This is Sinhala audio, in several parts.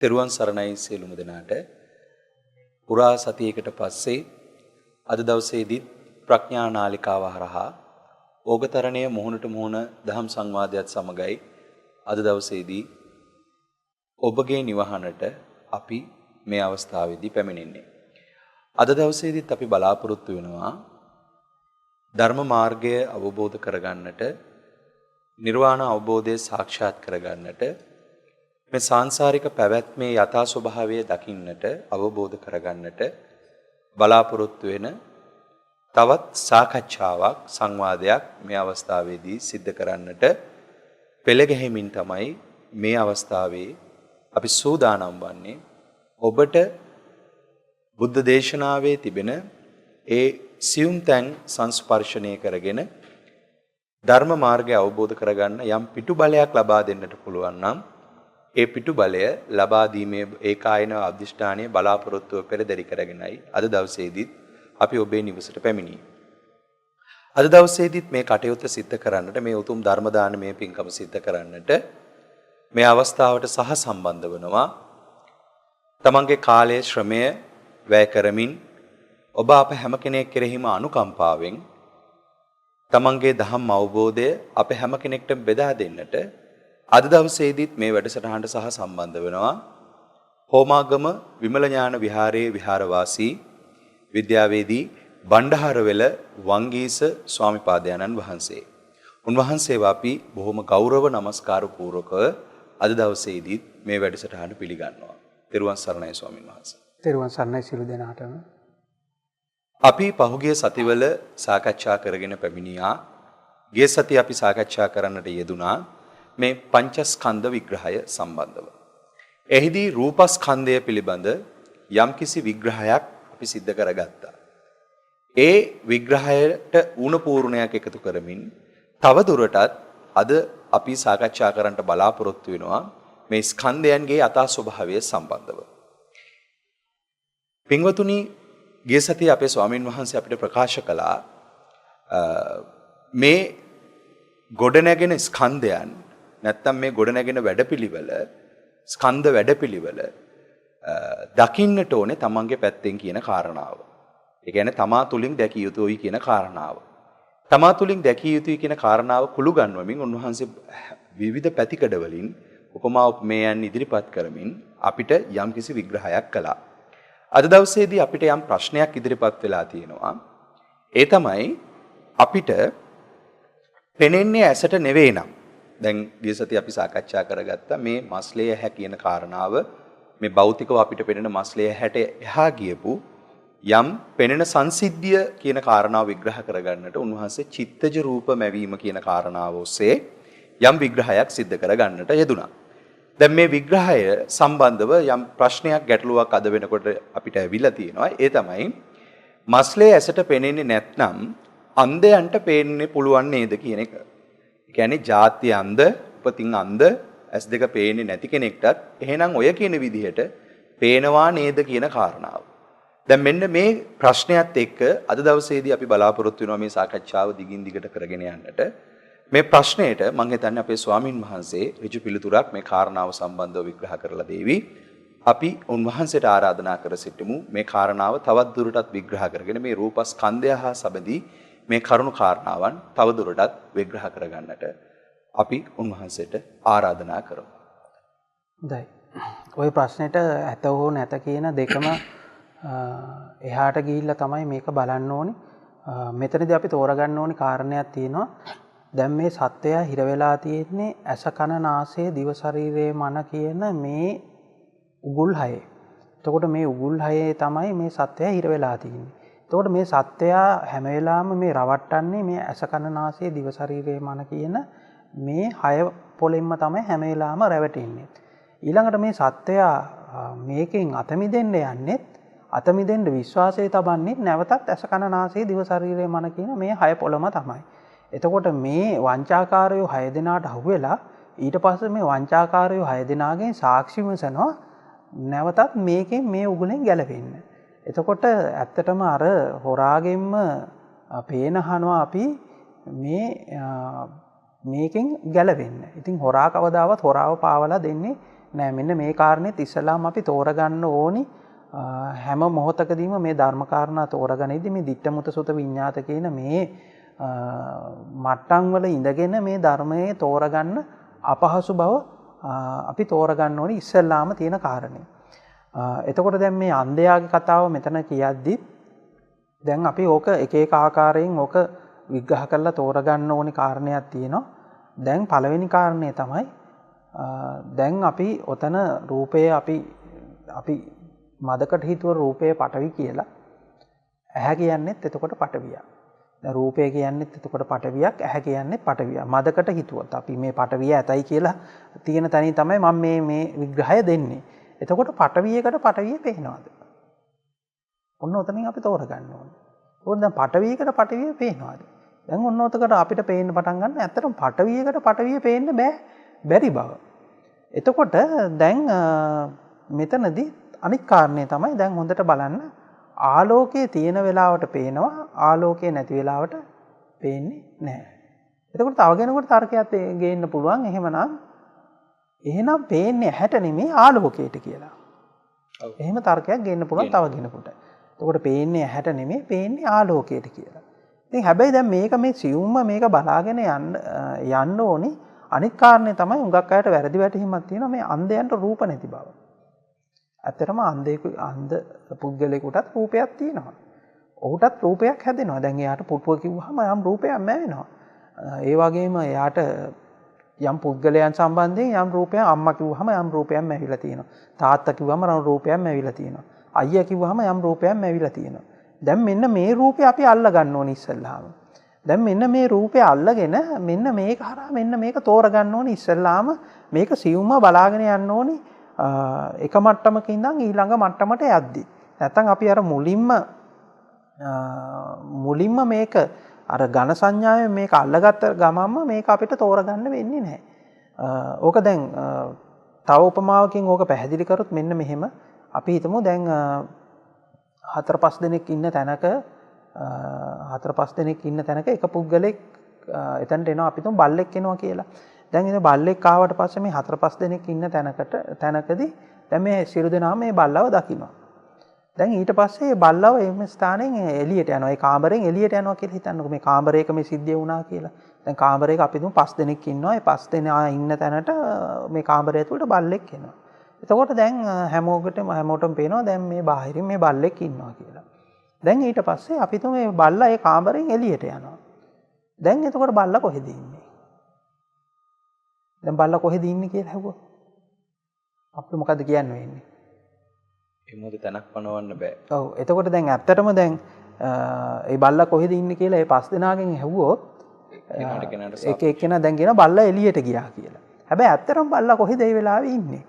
තෙරුවන් සරණයි සියලුම දෙනාට. පුරා සතියකට පස්සේ අද දවසේදී ප්‍රඥා නාලිකාව හරහා ඕගතරණය මුහුණට මුහුණ දහම් සංවාදයත් සමගයි අද දවසේදී ඔබගේ නිවහනට අපි මේ අවස්ථාවේදී පැමිණෙන්නේ. අද දවසේදීත් අපි බලාපොරොත්තු වෙනවා ධර්ම මාර්ගය අවබෝධ කරගන්නට, නිර්වාණ අවබෝධය සාක්ෂාත් කරගන්නට, මේ සාංශාරික පැවැත්මේ යථා ස්වභාවය දකින්නට, අවබෝධ කරගන්නට බලාපොරොත්තු වෙන තවත් සාකච්ඡාවක්, සංවාදයක් මේ අවස්ථාවේදී සිද්ධ කරන්නට පෙළ ගැහිමින් තමයි මේ අවස්ථාවේ අපි සූදානම් වන්නේ. ඔබට බුද්ධ දේශනාවේ තිබෙන ඒ සියුම් තැන් සංස්පර්ශනය කරගෙන ධර්ම මාර්ගය අවබෝධ කරගන්න යම් පිටු බලයක් ලබා දෙන්නට පුළුවන් නම් ඒ පිටු බලය ලබා දීමේ ඒකායන අධිෂ්ඨානයේ බලාපොරොත්තුව පෙරදරි කරගෙනයි අද දවසේදීත් අපි ඔබේ නිවසට පැමිණියේ. අද දවසේදීත් මේ කටයුත්ත සිද්ධ කරන්නට, මේ උතුම් ධර්ම දානමය පින්කම සිද්ධ කරන්නට මේ අවස්ථාවට සහ සම්බන්ධ වෙනවා. තමන්ගේ කාලයේ ශ්‍රමය වැය කරමින් ඔබ අප හැම කෙනෙක් කෙරෙහිම අනුකම්පාවෙන් තමන්ගේ දහම් අවබෝධය අප හැම කෙනෙක්ට බෙදා දෙන්නට අද දවසේදීත් මේ වැඩසටහනට සහ සම්බන්ධ වෙනවා. හෝමාගම විමල ඥාන විහාරයේ විහාරවාසී විද්‍යාවේදී බණ්ඩහරවෙල වංගීස ස්වාමිපාදයන්න් වහන්සේ. උන්වහන්සේව අපි බොහොම ගෞරව නමස්කාර පූර්වකව අද දවසේදීත් මේ වැඩසටහන පිළිගන්නවා. තෙරුවන් සරණයි ස්වාමීන් වහන්සේ. තෙරුවන් සරණයි සියලු දෙනාටම. අපි පහුගිය සතිවල සාකච්ඡා කරගෙන පැමිණියා. ගිය සතිය අපි සාකච්ඡා කරන්නට යෙදුනා මේ පංචස්කන්ධ විග්‍රහය සම්බන්ධව. එහිදී රූපස්කන්ධය පිළිබඳ යම්කිසි විග්‍රහයක් අපි සිද්ධ කරගත්තා. ඒ විග්‍රහයට ඌණ පූර්ණයක් එකතු කරමින් තව දුරටත් අද අපි සාකච්ඡා කරන්නට බලාපොරොත්තු වෙනවා මේ ස්කන්ධයන්ගේ යථා ස්වභාවය සම්බන්ධව. පින්වතුනි, ගිය සතියේ අපේ ස්වාමින් වහන්සේ අපිට ප්‍රකාශ කළා මේ ගොඩනැගෙන ස්කන්ධයන් නැත්තම් මේ ගොඩනැගෙන වැඩපිළිවෙල, ස්කන්ධ වැඩපිළිවෙල දකින්නට ඕනේ තමන්ගේ පැත්තෙන් කියන කාරණාව. ඒ කියන්නේ තමා තුලින් දැකිය යුතුයි කියන කාරණාව. තමා තුලින් දැකිය යුතුයි කියන කාරණාව කුළු ගන්වමින් උන්වහන්සේ විවිධ පැතිකඩ වලින් උපමා උපමේයන් ඉදිරිපත් කරමින් අපිට යම්කිසි විග්‍රහයක් කළා. අද දවසේදී අපිට යම් ප්‍රශ්නයක් ඉදිරිපත් වෙලා තියෙනවා. ඒ තමයි අපිට පෙනෙන්නේ ඇසට නෙවෙයි නම්. දැන් ගිය සතියේ අපි සාකච්ඡා කරගත්තා මේ මස්ලේ ඇහැ කියන කාරණාව, මේ භෞතිකව අපිට පෙනෙන මස්ලේ ඇහැට එහා ගියපු යම් පෙනෙන සංසිද්ධිය කියන කාරණාව විග්‍රහ කරගන්නට උන්වහන්සේ චිත්තජ රූප මැවීම කියන කාරණාව ඔස්සේ යම් විග්‍රහයක් සිද්ධ කරගන්නට යෙදුණා. දැන් මේ විග්‍රහය සම්බන්ධව යම් ප්‍රශ්නයක්, ගැටලුවක් අද වෙනකොට අපිට ඇවිල්ලා තියෙනවා. ඒ තමයි මස්ලේ ඇසට පෙනෙන්නේ නැත්නම් අන්ධයන්ට පේන්න පුළුවන් නේද කියන එක. ඒ කියන්නේ ජාති අන්ධ, උපතින් අන්ධ, ඇස් දෙක පේන්නේ නැති කෙනෙක්ටත් එහෙනම් ඔය කියන විදිහට පේනවා නේද කියන කාරණාව. දැන් මෙන්න මේ ප්‍රශ්නයත් එක්ක අද දවසේදී අපි බලාපොරොත්තු වෙනවා මේ සාකච්ඡාව දිගින් දිගට කරගෙන යන්නට. මේ ප්‍රශ්නයට මම හිතන්නේ අපේ ස්වාමින් වහන්සේ ඍජු පිළිතුරක් මේ කාරණාව සම්බන්ධව විග්‍රහ කරලා දෙවි. අපි උන්වහන්සේට ආරාධනා කර සිටිමු මේ කාරණාව තවත් දුරටත් විග්‍රහ කරගෙන මේ රූපස්කන්ධය හා සබඳී මේ කරුණු කාරණාවන් තව දුරටත් විග්‍රහ කරගන්නට අපි උන්වහන්සේට ආරාධනා කරමු. හොඳයි. ওই ප්‍රශ්නෙට ඇත හෝ නැත කියන දෙකම එහාට ගිහිල්ලා තමයි මේක බලන්න ඕනේ. මෙතනදී අපි තෝරගන්න ඕනේ කාරණයක් තියෙනවා. දැන් මේ සත්වය හිර වෙලා තියෙන්නේ ඇස කන නාසය දිව ශරීරය මන කියන මේ උගුල් හයේ. එතකොට මේ උගුල් හයේ තමයි මේ සත්වය හිර වෙලා තියෙන්නේ. එතකොට මේ සත්වය හැම වෙලාවෙම මේ රවට්ටන්නේ මේ ඇස කන නාසය දිව ශරීරය මන කියන මේ හය පොළෙන්ම තමයි හැම වෙලාවෙම රැවටෙන්නේ. ඊළඟට මේ සත්වය මේකෙන් අත මිදෙන්න යන්නේත්, අත මිදෙන්න විශ්වාසය තබන්නේ නැවතත් ඇස කන නාසය දිව ශරීරය මන කියන මේ හය පොළම තමයි. එතකොට මේ වංචාකාරයෝ 6 දෙනාට අහුවෙලා ඊට පස්සේ මේ වංචාකාරයෝ 6 දෙනාගෙන් සාක්ෂි විමසනවා නැවතත් මේකෙන් මේ උගුලෙන් ගැලවෙන්න. එතකොට ඇත්තටම අර හොරාගෙන්ම පේනහනවා අපි මේකෙන් ගැලවෙන්න. ඉතින් හොරා කවදාවත් හොරාව පාවලා දෙන්නේ නෑ මෙන්න මේ කාරණේත් ඉස්සලාම අපි තෝරගන්න ඕනි හැම මොහොතකදීම මේ ධර්ම කාරණා තෝරගනිද්දී මේ ditta mutta sutta විඤ්ඤාත කියන මේ මට්ටම් වල ඉඳගෙන මේ ධර්මයේ තෝරගන්න අපහසු බව අපි තෝරගන්න ඕනි ඉස්සලාම තියෙන කාරණේ. එතකොට දැන් මේ අන්ධයාගේ කතාව මෙතන කියද්දි දැන් අපි ඕක එක එක ආකාරයෙන් ඕක විග්‍රහ කරලා තෝරගන්න ඕනි කාරණයක් තියෙනවා. දැන් පළවෙනි කාරණේ තමයි දැන් අපි ඔතන රූපය අපි මදකට හිතුව රූපය පටවි කියලා. ඇහැ කියන්නේත් එතකොට පටවියක්. දැන් රූපය කියන්නේත් එතකොට පටවියක්, ඇහැ කියන්නේත් පටවියක්. මදකට හිතුවත් අපි මේ පටවිය ඇතයි කියලා තියෙන තැනින් තමයි මම මේ විග්‍රහය දෙන්නේ. එතකොට පටවියකට පටවිය පේනවාද? ඔන්න ඔතනින් අපි තෝරගන්න ඕනේ. ඕන දැන් පටවියකට පටවිය පේනවාද? දැන් ඔන්න ඔතකට අපිට පේන්න පටන් ගන්න ඇත්තටම පටවියකට පටවිය පේන්න බැරි බව. එතකොට දැන් මෙතනදී අනිත් කාරණේ තමයි දැන් හොඳට බලන්න ආලෝකයේ තියෙන වෙලාවට පේනවා ආලෝකයේ නැති වෙලාවට පේන්නේ නැහැ. එතකොට තව කෙනෙකුට තර්කයක් ගේන්න පුළුවන් එහෙනම් පේන්නේ ඇහැට නෙමෙයි ආලෝකයට කියලා. එහෙම තර්කයක් ගේන්න පුළුවන් තව කෙනෙකුට. එතකොට පේන්නේ ඇහැට නෙමෙයි පේන්නේ ආලෝකයට කියලා. ඉතින් හැබැයි දැන් මේ සියුම්ම මේක බලාගෙන යන්න ඕනි. අනිත් කාරණේ තමයි හුඟක් අයට වැරදි වැටහීමක් තියෙනවා මේ අන්ධයන්ට රූප නැති බව. ඇත්තටම අන්ධ පුද්ගලයෙකුටත් රූපයක් තියෙනවා. ඔහුටත් රූපයක් හැදෙනවා. දැන් එයාට පුටුව කිව්වහම යම් රූපයක් මැවෙනවා. ඒ වගේම එයාට යම් පුද්ගලයන් සම්බන්ධයෙන් යම් රූපයක් අම්මා කිව්වහම යම් රූපයක් මැවිලා තියෙනවා. තාත්තා කිව්වම යම් රූපයක් මැවිලා තියෙනවා. අයියා කිව්වහම යම් රූපයක් මැවිලා තියෙනවා. දැන් මෙන්න මේ රූපේ අපි අල්ල ගන්න ඕනේ ඉස්සෙල්ලාම. දැන් මෙන්න මේ රූපය අල්ලගෙන මෙන්න මේක හරහා මෙන්න මේක තෝරගන්න ඕනේ ඉස්සෙල්ලාම මේක සියුම්ම බලාගෙන යන්න ඕනේ එක මට්ටමක ඉඳන් ඊළඟ මට්ටමට යද්දි. නැත්තම් අපි අර මුලින්ම මේක අර ඝන සංඥාවෙන් මේක අල්ලගත්ත ගමන්ම මේක අපිට තෝරගන්න වෙන්නේ නැහැ. ඕක දැන් තව උපමාවකින් ඕක පැහැදිලි කරොත් මෙන්න මෙහෙම අපි හිතමු දැන් 4-5 දෙනෙක් ඉන්න තැනක 4-5 දෙනෙක් ඉන්න තැනක එක පුද්ගලෙක් එතනට එනවා අපි තුන් බල්ලෙක් එනවා කියලා. දැන් ඉතින් බල්ලෙක් ආවට පස්සේ මේ 4-5 දෙනෙක් ඉන්න තැනකදී දැන් මේ සියලු දෙනාම මේ බල්ලව දකිනවා. දැන් ඊට පස්සේ මේ බල්ලව මේ ස්ථානෙන් එළියට යනවා. ඒ කාමරයෙන් එළියට යනවා කියලා හිතන්නකො. මේ කාමරයක මේ සිද්ධිය වුණා කියලා. දැන් කාමරයක අපි තුන් 5 දෙනෙක් ඉන්නවා. ඒ 5 දෙනා ඉන්න තැනට මේ කාමරය ඇතුළට බල්ලෙක් එනවා. එතකොට දැන් හැමෝටම පේනවා දැන් මේ බාහිරින් මේ බල්ලෙක් ඉන්නවා කියලා. දැන් ඊට පස්සේ අපි තුන් මේ බල්ලා ඒ කාමරයෙන් එළියට යනවා. දැන් එතකොට බල්ලා කොහෙද ඉන්නේ? දැන් බල්ලා කොහෙද ඉන්නේ කියලා ඇහුවා. අපිට මොකද්ද කියන්න වෙන්නේ? ඒ මොකද තැනක් පනවන්න බෑ. ඔව්. එතකොට දැන් ඇත්තටම දැන් ඒ බල්ලා කොහෙද ඉන්නේ කියලා ඒ 5 දෙනාගෙන් ඇහුවොත් එක එක්කෙනා දැන් කියන බල්ලා එළියට ගියා කියලා. හැබැයි ඇත්තටම බල්ලා කොහෙද ඒ වෙලාවේ ඉන්නේ?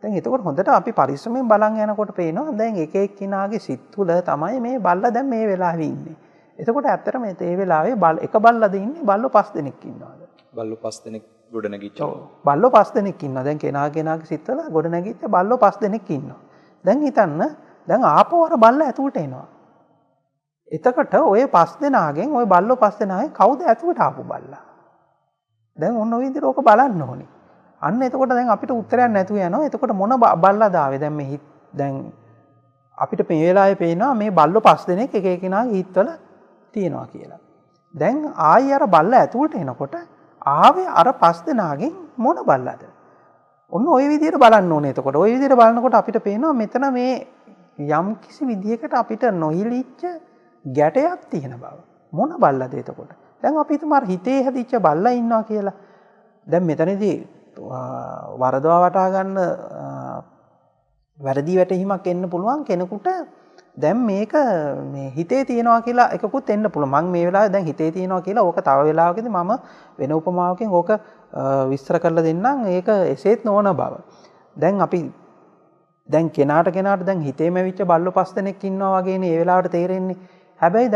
දැන් එතකොට හොඳට අපි පරිස්සමෙන් බලන් යනකොට පේනවා දැන් එක එක්කිනාගේ සිත් තුළ තමයි මේ බල්ලා දැන් මේ වෙලාවේ ඉන්නේ. එතකොට ඇත්තටම මේ වෙලාවේ එක බල්ලාද ඉන්නේ බල්ලෝ 5 දෙනෙක් ඉන්නවාද? බල්ලෝ 5 දෙනෙක් ගොඩනැගිච්චා. බල්ලෝ 5 දෙනෙක් ඉන්නවා. දැන් කෙනාගේ සිත් වල ගොඩනැගිච්ච බල්ලෝ 5 දෙනෙක් ඉන්නවා. දැන් හිතන්න දැන් ආපහු අර බල්ලා ඇතුළට එනවා. එතකොට ඔය 5 දෙනාගෙන් ඔය බල්ලෝ 5 දෙනාගෙන් කවුද ඇතුළට ආපු බල්ලා? දැන් ඔන්න ඔය විදිහට ඕක බලන්න ඕනේ. අන්න එතකොට දැන් අපිට උත්තරයක් නැතුව යනවා. එතකොට මොන බල්ලාද ආවේ? දැන් මේ දැන් අපිට මේ වෙලාවේ පේනවා මේ බල්ලෝ 5 දෙනෙක් එක එකනාගේ හිතවල තියෙනවා කියලා. දැන් ආයි අර බල්ලා ඇතුළට එනකොට ආවේ අර 5 දෙනාගෙන් මොන බල්ලාද? ඔන්න ওই විදිහට බලන්න ඕනේ. එතකොට ওই විදිහට බලනකොට අපිට පේනවා මෙතන මේ යම් කිසි විදිහකට අපිට නොහිලිච්ච ගැටයක් තියෙන බව. මොන බල්ලාද එතකොට? දැන් අපි හිතමු අර හිතේ හැදිච්ච බල්ලා ඉන්නවා කියලා. දැන් මෙතනදී වරදවා වටා ගන්න වැරදි වැටහීමක් එන්න පුළුවන් කෙනෙකුට. දැන් මේක මේ හිතේ තියනවා කියලා එකකුත් එන්න පුළුවන්. මම මේ වෙලාවේ දැන් හිතේ තියනවා කියලා ඕක තව වෙලාවකදී මම වෙන උපමාවකින් ඕක විස්තර කරලා දෙන්නම්. ඒක එසේත් නොවන බව. දැන් අපි දැන් කෙනාට දැන් හිතේම වෙච්ච බල්ලෝ 5 දෙනෙක් ඉන්නවා වගේනේ ඒ වෙලාවට තේරෙන්නේ. හැබැයි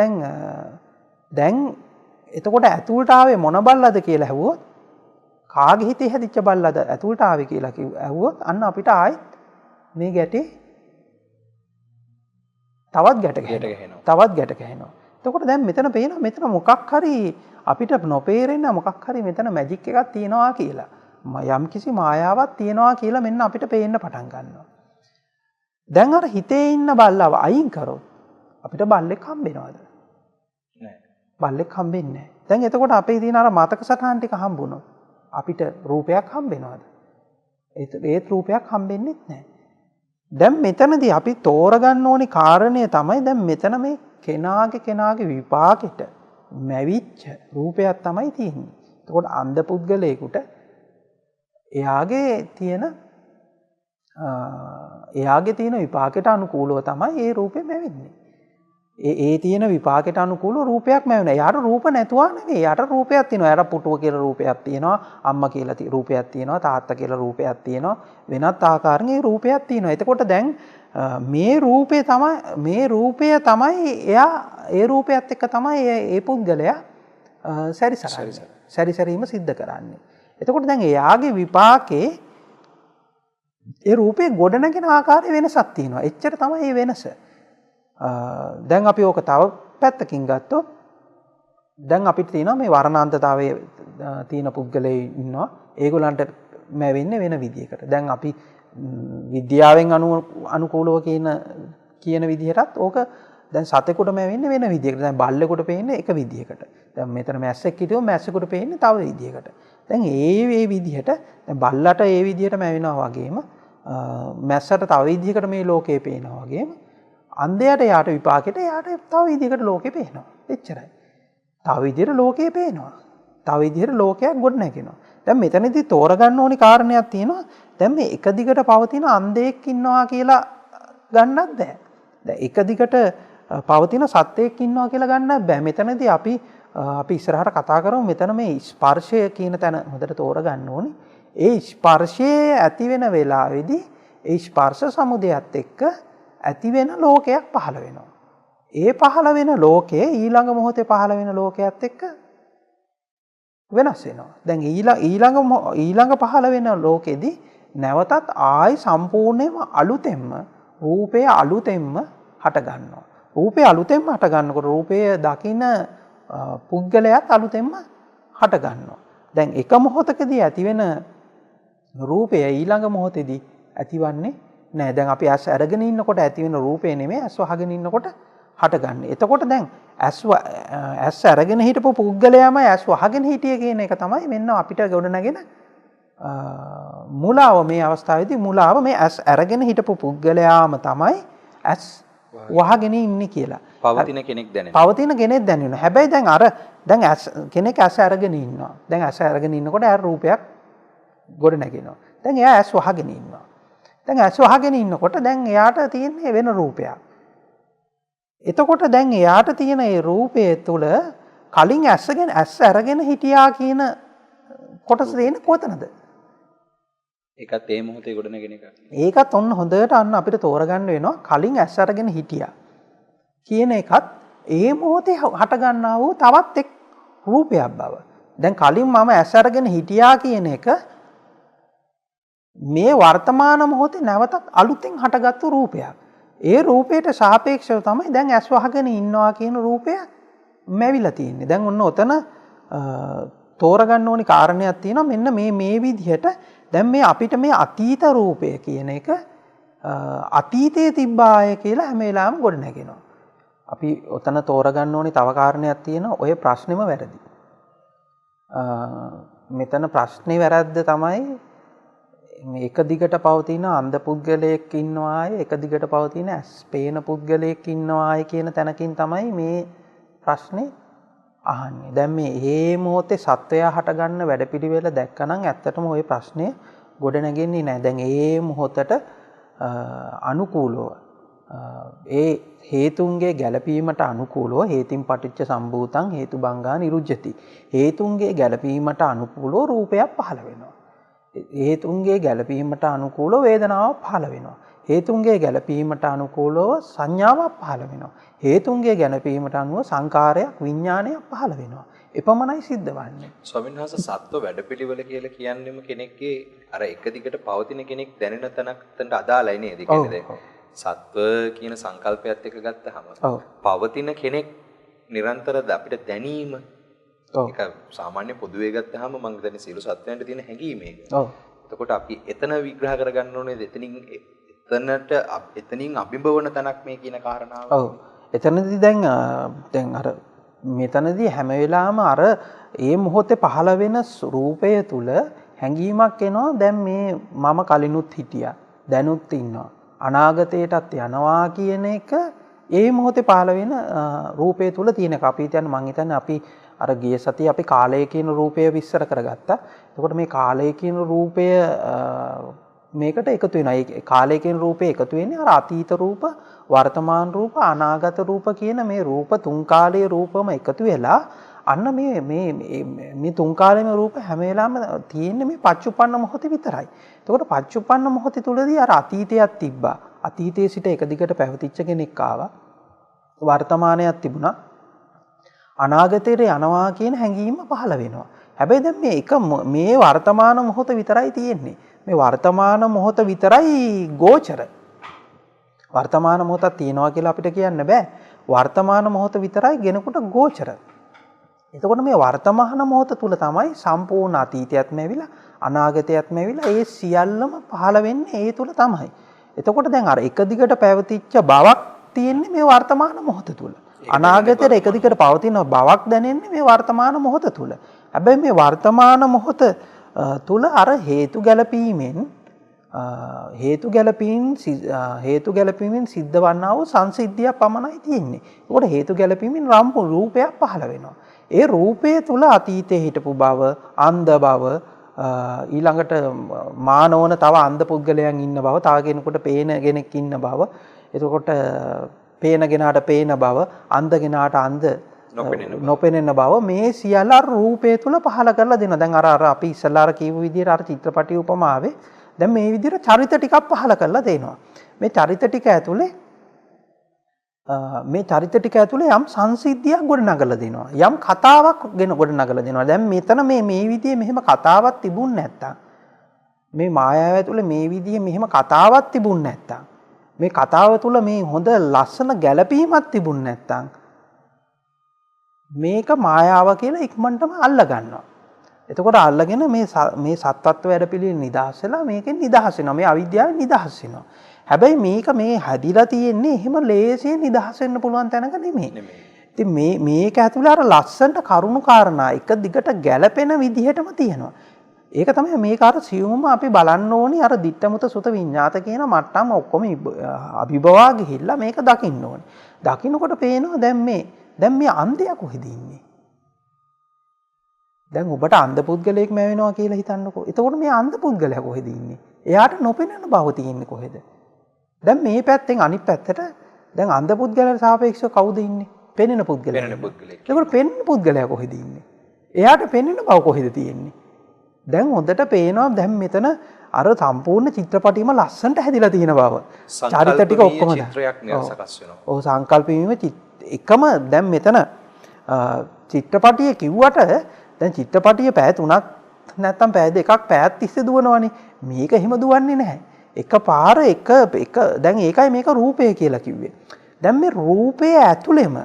දැන් එතකොට ඇතුළට ආවේ මොන බල්ලාද කියලා ඇහුවොත් කාගේ හිතේ හැදිච්ච බල්ලාද ඇතුළට ආවේ කියලා ඇහුවොත් අන්න අපිට ආයෙත් මේ ගැටේ තවත් ගැට ගැහෙනවා. එතකොට දැන් මෙතන පේනවා මෙතන මොකක් හරි අපිට නොපේරෙන්න මොකක් හරි මෙතන මැජික් එකක් තියෙනවා කියලා. යම් කිසි මායාවක් තියෙනවා කියලා මෙන්න අපිට පේන්න පටන් ගන්නවා. දැන් අර හිතේ ඉන්න බල්ලව අයින් කරොත් අපිට බල්ලෙක් හම්බෙනවද? නෑ. බල්ලෙක් හම්බෙන්නේ නැහැ. දැන් එතකොට අපේ තියෙන අර මතක සටහන් ටික හම්බුනොත් අපිට රූපයක් හම්බෙනවද? ඒත් රූපයක් හම්බෙන්නේ නැහැ. දැන් මෙතනදී අපි තෝරගන්න ඕනි කාරණය තමයි දැන් මෙතන මේ කෙනාගේ විපාකෙට මැවිච්ච රූපයක් තමයි තියෙන්නේ. එතකොට අන්ධ පුද්ගලයෙකුට එයාගේ තියෙන විපාකයට අනුකූලව තමයි ඒ රූපේ මැවෙන්නේ. ඒ තියෙන විපාකයට අනුකූලව රූපයක් මැවෙනවා. එයාට රූප නැතුවා නෙවෙයි. එයාට රූපයක් තියෙනවා. එයාට පුටුව කියලා රූපයක් තියෙනවා. අම්මා කියලා රූපයක් තියෙනවා. තාත්තා කියලා රූපයක් තියෙනවා. වෙනත් ආකාරයෙන් රූපයක් තියෙනවා. එතකොට දැන් මේ රූපය තමයි එයා ඒ රූපයත් එක්ක තමයි ඒ පුද්ගලයා සැරිසරීම සිද්ධ කරන්නේ. එතකොට දැන් එයාගේ විපාකේ ඒ රූපේ ගොඩනගෙන ආකාරය වෙනසක් තියෙනවා. එච්චර තමයි මේ වෙනස. දැන් අපි ඕක තව පැත්තකින් ගත්තොත් දැන් අපිට තියෙනවා මේ වර්ණාන්තතාවයේ තියෙන පුද්ගලයෝ ඉන්නවා. ඒගොල්ලන්ට මැවෙන්නේ වෙන විදියකට. දැන් අපි විද්‍යාවෙන් අනුකූලව කියන විදිහටත් ඕක දැන් සතෙකුට මැවෙන්නේ වෙන විදියකට. දැන් බල්ලෙකුට පේන්නේ එක විදියකට. දැන් මෙතන මැස්සෙක් හිටියොත් මැස්සෙකුට පේන්නේ තව විදියකට. දැන් ඒ විදිහට දැන් බල්ලට ඒ විදිහට මැවෙනවා වගේම මැස්සට තව විදිහකට මේ ලෝකේ පේනවා වගේම අන්ධයාට යාට විපාකෙට යාට තව විදිහකට ලෝකේ පේනවා. එච්චරයි. තව විදිහට ලෝකේ පේනවා. තව විදිහට ලෝකයක් ගොඩ නැගෙනවා. දැන් මෙතනදී තෝරගන්න ඕනි කාරණයක් තියෙනවා. දැන් මේ එක දිගට පවතින අන්ධයෙක් ඉන්නවා කියලා ගන්නත් බෑ. දැන් එක දිගට පවතින සත්‍යයක් ඉන්නවා කියලා ගන්නත් බෑ. මෙතනදී අපි ඉස්සරහට කතා කරමු. මෙතන මේ ස්පර්ශය කියන තැන හොඳට තෝරගන්න ඕනි. ඒ ස්පර්ශයේ ඇති වෙන වෙලාවේදී ඒ ස්පර්ශ සමුදයත් එක්ක ඇති වෙන ලෝකයක් පහළ වෙනවා. ඒ පහළ වෙන ලෝකයේ ඊළඟ මොහොතේ පහළ වෙන ලෝකයක් එක්ක වෙනස් වෙනවා. දැන් ඊළඟ පහළ වෙන ලෝකෙදී නැවතත් ආයි සම්පූර්ණයෙන්ම අලුතෙන්ම රූපය අලුතෙන්ම හට ගන්නවා. රූපය අලුතෙන්ම හට ගන්නකොට රූපය දකින පුද්ගලයාත් අලුතෙන්ම හට ගන්නවා. දැන් එක මොහොතකදී ඇති වෙන රූපය ඊළඟ මොහොතේදී ඇතිවන්නේ නෑ. දැන් අපි ඇස් අරගෙන ඉන්නකොට ඇති වෙන රූපේ නෙමෙයි ඇස් වහගෙන ඉන්නකොට හටගන්නේ. එතකොට දැන් ඇස් අරගෙන හිටපු පුද්ගලයාම ඇස් වහගෙන හිටිය කියන එක තමයි මෙන්න අපිට ගොඩනගෙන මුලාව. මේ අවස්ථාවේදී මුලාව මේ ඇස් අරගෙන හිටපු පුද්ගලයාම තමයි ඇස් වහගෙන ඉන්නේ කියලා. පවතින කෙනෙක් දැනෙනවා. හැබැයි දැන් කෙනෙක් ඇස් අරගෙන ඉන්නවා. දැන් ඇස් අරගෙන ඉන්නකොට අර රූපයක් ගොඩ නැගෙනවා. දැන් එයා ඇස් වහගෙන ඉන්නවා. දැන් ඇස් වහගෙන ඉන්නකොට දැන් එයාට තියෙන්නේ වෙන රූපයක්. එතකොට දැන් එයාට තියෙන ඒ රූපය තුළ කලින් ඇස් අරගෙන හිටියා කියන කොටස තියෙන්නේ කොතනද? ඒකත් ඒ මොහොතේ ගොඩ නැගෙන එක. ඒකත් ඔන්න හොඳට අපිට තෝරගන්න වෙනවා. කලින් ඇස් අරගෙන හිටියා කියන එකත් ඒ මොහොතේ හට ගන්නා වූ තවත් එක් රූපයක් බව. දැන් කලින් මම ඇස් අරගෙන හිටියා කියන එක මේ වර්තමාන මොහොතේ නැවතත් අලුතෙන් හටගත්තු රූපයක්. ඒ රූපයට සාපේක්ෂව තමයි දැන් ඇස් වහගෙන ඉන්නවා කියන රූපය මැවිලා තියෙන්නේ. දැන් ඔන්න ඔතන තෝරගන්න ඕනි කාරණයක් තියෙනවා. මෙන්න මේ විදිහට දැන් මේ අපිට මේ අතීත රූපය කියන එක අතීතයේ තිබ්බාය කියලා හැම වෙලාවෙම ගොඩ නැගෙනවා. අපි ඔතන තෝරගන්න ඕනි තව කාරණයක් තියෙනවා. ඔය ප්‍රශ්නෙම වැරදි. මෙතන ප්‍රශ්නේ වැරද්ද තමයි එක දිගට පවතින අන්ධ පුද්ගලයෙක් ඉන්නවාය එක දිගට පවතින ඇස් පේන පුද්ගලයෙක් ඉන්නවාය කියන තැනකින් තමයි මේ ප්‍රශ්නේ අහන්නේ. දැන් මේ මොහොතේ සත්වයා හටගන්න වැඩපිළිවෙල දැක්කනම් ඇත්තටම ওই ප්‍රශ්නේ ගොඩ නැගෙන්නේ නැහැ. දැන් මේ මොහොතට අනුකූලව ඒ හේතුන්ගේ ගැළපීමට අනුකූලව හේතින් පටිච්ච සම්භූතං හේතුබංගා නිරුජ්ජති. හේතුන්ගේ ගැළපීමට අනුකූලව රූපයක් පහළ වෙනවා. හේතුන්ගේ ගැළපීමට අනුකූලව වේදනාවක් පහළ වෙනවා. හේතුන්ගේ ගැළපීමට අනුකූලව සංඥාවක් පහළ වෙනවා. හේතුන්ගේ ගැළපීමට අනුව සංකාරයක් විඥානයක් පහළ වෙනවා. එපමණයි සිද්ධ වන්නේ. ස්වාමීන් වහන්සේ සත්ව වැඩපිළිවෙල කියලා කියන්නේම කෙනෙක්ගේ අර එක දිගට පවතින කෙනෙක් දැනෙන තැනකට අදාළයි නේද? ඒ කියන්නේ සත්ව කියන සංකල්පයත් එක්ක ගත්තහම පවතින කෙනෙක් නිරන්තර අපිට දැනීම ඒක සාමාන්‍ය පොදුවේ ගත්තාම මම හිතන්නේ සියලු සත්‍යයන්ට තියෙන හැඟීම ඒක. ඔව්. එතකොට අපි එතන විග්‍රහ කරගන්න ඕනේ එතනින් අභිභවන තැනක් මේ කියන කාරණාව. ඔව්. එතනදී දැන් අර මෙතනදී හැම වෙලාවම අර ඒ මොහොතේ පහළ වෙන රූපය තුල හැඟීමක් එනවා. දැන් මේ මම කලිනුත් හිටියා. දැනුත් ඉන්නවා. අනාගතයටත් යනවා කියන එක ඒ මොහොතේ පහළ වෙන රූපය තුල තියෙන එක. අපි හිතන්නේ මං හිතන්නේ අපි අර ගිය සතියේ අපි කාලය කියන රූපය විස්තර කරගත්තා. එතකොට මේ කාලය කියන රූපය මේකට එකතු වෙනවා. ඒ කාලය කියන රූපේ එකතු වෙන්නේ අර අතීත රූප, වර්තමාන රූප, අනාගත රූප කියන මේ රූප තුන් කාලයේ රූපම එකතු වෙලා අන්න මේ තුන් කාලයේම රූප හැම වෙලාවෙම තියෙන්නේ මේ පච්චුප්පන්න මොහොතේ විතරයි. එතකොට පච්චුප්පන්න මොහොතේ තුලදී අර අතීතයක් තිබ්බා. අතීතයේ සිට එක දිගට පැවතිච්ච කෙනෙක් ආවා. වර්තමානයක් තිබුණා. අනාගතයට යනවා කියන හැඟීම පහළ වෙනවා. හැබැයි දැන් මේ වර්තමාන මොහොත විතරයි තියෙන්නේ. මේ වර්තමාන මොහොත විතරයි ගෝචර. වර්තමාන මොහොතක් තියෙනවා කියලා අපිට කියන්න බෑ. වර්තමාන මොහොත විතරයි ගෙනකොට ගෝචර. එතකොට මේ වර්තමාන මොහොත තුල තමයි සම්පූර්ණ අතීතයත්ම ඇවිලා අනාගතයත්ම ඇවිලා ඒ සියල්ලම පහළ වෙන්නේ ඒ තුල තමයි. එතකොට දැන් අර එක දිගට පැවතිච්ච බවක් තියෙන්නේ මේ වර්තමාන මොහොත තුල. අනාගතයට එක දිගට පවතින බවක් දැනෙන්නේ මේ වර්තමාන මොහොත තුල. හැබැයි මේ වර්තමාන මොහොත තුල අර හේතු ගැලපීමෙන් සිද්ධ වන්නා වූ සංසිද්ධියක් පමණයි තියෙන්නේ. ඒකට හේතු ගැලපීමෙන් රූපයක් පහළ වෙනවා. ඒ රූපය තුල අතීතයේ හිටපු බව, අන්ධ බව, ඊළඟට මානවන තව අන්ධ පුද්ගලයන් ඉන්න බව, තව කෙනෙකුට පේන කෙනෙක් ඉන්න බව, එතකොට පේන කෙනාට පේන බව, අන්ධ කෙනාට අන්ධ නොපෙනෙන බව මේ සියල්ල රූපය තුල පහළ කරලා දෙනවා. දැන් අර අපි ඉස්සල්ලා අර කියපු විදිහට අර චිත්‍රපටි උපමාවේ දැන් මේ විදිහට චරිත ටිකක් පහළ කරලා දෙනවා. මේ චරිත ටික ඇතුලේ යම් සංසිද්ධියක් ගොඩනගලා දෙනවා. යම් කතාවක් ගොඩනගලා දෙනවා. දැන් මෙතන මේ විදිහේ මෙහෙම කතාවක් තිබුණ නැත්තම් මේ මායාව ඇතුලේ මේ විදිහේ මෙහෙම කතාවක් තිබුණ නැත්තම් මේ කතාව තුල මේ හොඳ ලස්සන ගැළපීමක් තිබුණ නැත්තම් මේක මායාව කියලා ඉක්මනටම අල්ල ගන්නවා. එතකොට අල්ලගෙන මේ සත්ත්ව වැඩපිළිවෙල නිදහස් වෙලා මේකෙන් නිදහස් වෙනවා. මේ අවිද්‍යාවෙන් නිදහස් වෙනවා. හැබැයි මේක මේ හැදිලා තියෙන්නේ එහෙම ලේසියෙන් නිදහස් වෙන්න පුළුවන් තැනක නෙමෙයි. ඉතින් මේක ඇතුළේ අර ලස්සනට කරුණු කාරණා එක දිගට ගැළපෙන විදිහටම තියෙනවා. ඒක තමයි මේක අර සියුම්ම අපි බලන්න ඕනි අර ditta sutta විඤ්ඤාත කියන මට්ටම ඔක්කොම අභිභවා ගිහිල්ලා මේක දකින්න ඕනි. දකින්නකොට පේනවා දැන් මේ අන්ධයා කොහෙද ඉන්නේ? දැන් ඔබට අන්ධ පුද්ගලයෙක් මැවෙනවා කියලා හිතන්නකෝ. එතකොට මේ අන්ධ පුද්ගලයා කොහෙද ඉන්නේ? එයාට නොපෙනෙන බව තියෙන්නේ කොහෙද? දැන් මේ පැත්තෙන් අනිත් පැත්තට දැන් අන්ධ පුද්ගලයාට සාපේක්ෂව කවුද ඉන්නේ? පෙනෙන පුද්ගලයා. එතකොට පෙනෙන පුද්ගලයා කොහෙද ඉන්නේ? එයාට පෙනෙන බව කොහෙද තියෙන්නේ? දැන් හොඳට පේනවා දැන් මෙතන අර සම්පූර්ණ චිත්‍රපටියම ලස්සනට හැදිලා තියෙන බව. චරිත ටික ඔක්කොම චිත්‍රයක් සකස් වෙනවා. ඔව් සංකල්පීමේ එකම දැන් මෙතන චිත්‍රපටිය කිව්වට දැන් චිත්‍රපටිය පැය 3ක් නැත්තම් පැය 2ක් පැයක් තිස්සේ දුවනවනේ. මේක එහෙම දුවන්නේ නැහැ. එකපාර එක දැන් ඒකයි මේක රූපය කියලා කිව්වේ. දැන් මේ රූපය ඇතුළෙම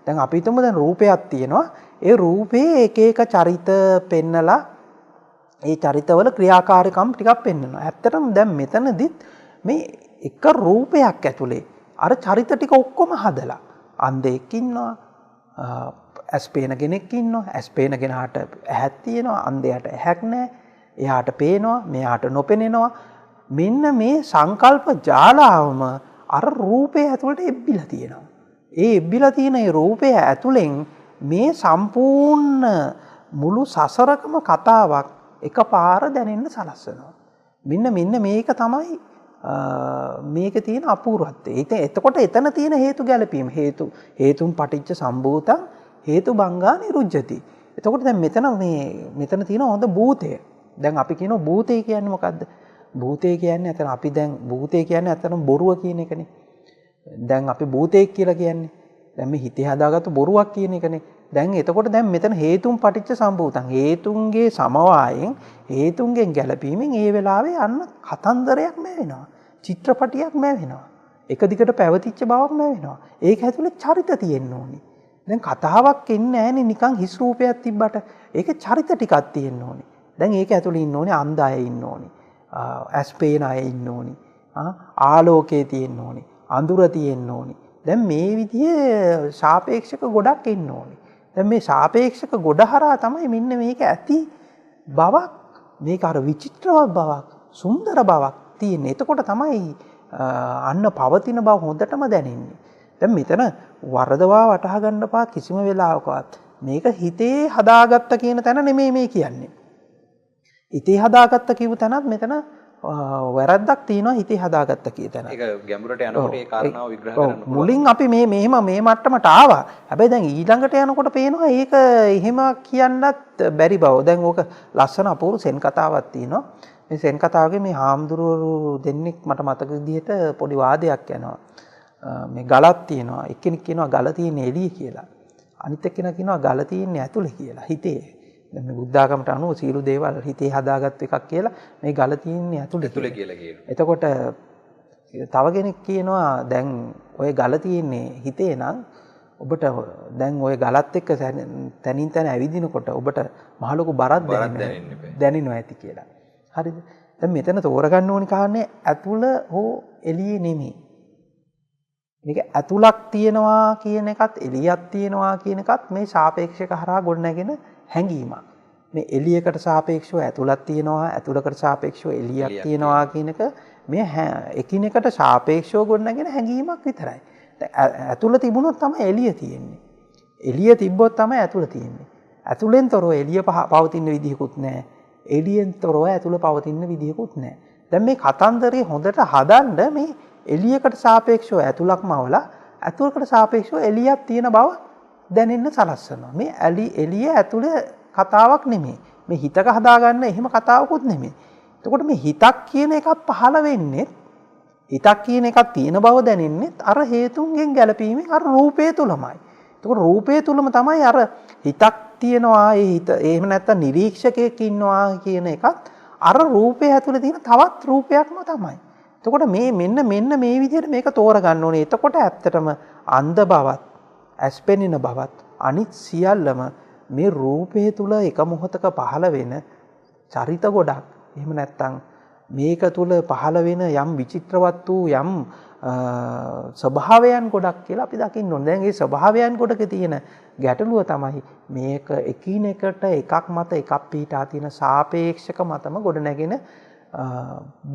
දැන් අපි හිතමු දැන් රූපයක් තියෙනවා. ඒ රූපේ එක එක චරිත පෙන්නලා ඒ චරිතවල ක්‍රියාකාරීකම් ටිකක් පෙන්වනවා. ඇත්තටම දැන් මෙතනදිත් මේ එක රූපයක් ඇතුලේ අර චරිත ටික ඔක්කොම හදලා අන්ධෙක් ඉන්නවා, ඇස් පේන කෙනෙක් ඉන්නවා, ඇස් පේන කෙනාට ඇහක් තියෙනවා, අන්ධයාට ඇහක් නැහැ. එයාට පේනවා, මෙයාට නොපෙනෙනවා. මෙන්න මේ සංකල්ප ජාලාවම අර රූපය ඇතුළට එබ්බිලා තියෙනවා. ඒ එබ්බිලා තියෙන ඒ රූපය ඇතුලෙන් මේ සම්පූර්ණ මුළු සසරකම කතාවක් එකපාර දැනෙන්න සලස්වනවා. මෙන්න මේක තමයි මේකේ තියෙන අපූර්වත්වය. එතකොට එතන තියෙන හේතු ගැලපීම හේතුන් පටිච්ච සම්භූතං හේතු බංගා නිරුජ්ජති. එතකොට දැන් මෙතන තියෙන හොඳ භූතය. දැන් අපි කියනවා භූතය කියන්නේ මොකද්ද? භූතය කියන්නේ අතන අපි දැන් භූතය කියන්නේ අතන බොරුව කියන එකනේ. දැන් අපි භූතයෙක් කියලා කියන්නේ. දැන් මේ හිතේ හදාගත්තු බොරුවක් කියන එකනේ. දැන් එතකොට දැන් මෙතන හේතුන් පටිච්ච සම්භූතං හේතුන්ගේ සමவாயෙන් හේතුන්ගෙන් ගැලපීමෙන් ඒ වෙලාවේ අන්න කතන්දරයක් නැවෙනවා. චිත්‍රපටියක් නැවෙනවා. එක දිගට පැවතිච්ච බවක් නැවෙනවා. ඒක ඇතුලේ චරිත තියෙන්න ඕනේ. දැන් කතාවක් එන්නේ නැහැනේ නිකන් හිස් රූපයක් තිබ්බට. ඒකේ චරිත ටිකක් තියෙන්න ඕනේ. දැන් ඒක ඇතුළේ ඉන්න ඕනේ අන්ධ අය ඉන්න ඕනේ. ඇස් පේන අය ඉන්න ඕනේ. ආලෝකයේ තියෙන්න ඕනේ. අඳුර තියෙන්න ඕනේ. දැන් මේ විදිහේ සාපේක්ෂක ගොඩක් ඉන්න ඕනේ. දැන් මේ සාපේක්ෂක ගොඩ හරහා තමයි මෙන්න මේක ඇති බවක් මේක අර විචිත්‍රවත් බවක් සුන්දර බවක් තියෙන්නේ. එතකොට තමයි අන්න පවතින බව හොඳටම දැනෙන්නේ. දැන් මෙතන වරදවා වටහා ගන්න පා කිසිම වෙලාවකවත් මේක හිතේ හදාගත්ත කියන තැන නෙමෙයි මේ කියන්නේ. හිතේ හදාගත්ත කියපු තැනත් මෙතන වැරද්දක් තියෙනවා හිතේ හදාගත්ත කියන තැන. ඒක ගැඹුරට යනකොට ඒ කාරණාව විග්‍රහ කරන්න මුලින් අපි මේ මට්ටමට ආවා. හැබැයි දැන් ඊළඟට යනකොට පේනවා ඒක එහෙම කියන්නත් බැරි බව. දැන් ඕක ලස්සන අපූර්ව සෙන් කතාවක් තියෙනවා. මේ සෙන් කතාවගේ මේ හාමුදුරුවෝ දෙන්නෙක් මට මතක විදිහට පොඩි වාදයක් යනවා. මේ ගලක් තියෙනවා. එක්කෙනෙක් කියනවා ගල තියෙන්නේ එළියේ කියලා. අනිත් එක්කෙනා කියනවා ගල තියෙන්නේ ඇතුලේ කියලා හිතේ. දැන් මේ බුද්ධ ආගමට අනුව සියලු දේවල් හිතේ හදාගත් එකක් කියලා මේ ගල තියෙන්නේ ඇතුලේ කියලා කියනවා. එතකොට තව කෙනෙක් කියනවා දැන් ඔය ගල තියෙන්නේ හිතේ නම් ඔබට දැන් ඔය ගලත් එක්ක තනින් තන ඇවිදිනකොට ඔබට මහ ලොකු බරක් දැනෙනවා ඇති කියලා. හරිද? දැන් මෙතන තෝරගන්න ඕනි කාරණේ ඇතුළ හෝ එළියේ නෙමෙයි. මේක ඇතුළක් තියෙනවා කියන එකත් එළියක් තියෙනවා කියන එකත් මේ සාපේක්ෂක හරහා ගොඩනැගෙන හැඟීමක්. මේ එළියකට සාපේක්ෂව ඇතුළක් තියෙනවා ඇතුළකට සාපේක්ෂව එළියක් තියෙනවා කියන එක මේ එකිනෙකට සාපේක්ෂව ගොඩනැගෙන හැඟීමක් විතරයි. ඇතුළ තිබුණොත් තමයි එළිය තියෙන්නේ. එළිය තිබ්බොත් තමයි ඇතුළ තියෙන්නේ. ඇතුළෙන් තොරව එළිය පවතින විදිහකුත් නැහැ. එළියෙන් තොරව ඇතුළ පවතින විදිහකුත් නැහැ. දැන් මේ කතන්දරේ හොඳට හදන්න මේ එළියකට සාපේක්ෂව ඇතුළක්ම අවලා ඇතුළකට සාපේක්ෂව එළියක් තියෙන බව දැනෙන්න සලස්සනවා. මේ එළිය ඇතුළේ කතාවක් නෙමෙයි. මේ හිතක හදාගන්න එහෙම කතාවකුත් නෙමෙයි. එතකොට මේ හිතක් කියන එකක් පහළ වෙන්නේ හිතක් කියන එකක් තියෙන බව දැනෙන්නේ අර හේතුන්ගෙන් ගැලපීමෙන් අර රූපය තුලමයි. එතකොට රූපය තුලම තමයි අර හිතක් තියෙනවා ඒ හිත එහෙම නැත්නම් නිරීක්ෂකයෙක් ඉන්නවා කියන එකත් අර රූපය ඇතුලේ තියෙන තවත් රූපයක්ම තමයි. එතකොට මෙන්න මේ විදිහට මේක තෝරගන්න ඕනේ. එතකොට ඇත්තටම අන්ධ බවත් ඇස්පෙනෙන බවත් අනිත් සියල්ලම මේ රූපය තුල එක මොහොතක පහළ වෙන චරිත ගොඩක්. එහෙම නැත්නම් මේක තුල පහළ වෙන යම් විචිත්‍රවත් වූ යම් ස්වභාවයන් ගොඩක් කියලා අපි දකින්න ඕනේ. දැන් මේ ස්වභාවයන් ගොඩක තියෙන ගැටලුව තමයි මේක එකිනෙකට එකක් මත එකක් පිටා තියෙන සාපේක්ෂක මතම ගොඩ නැගෙන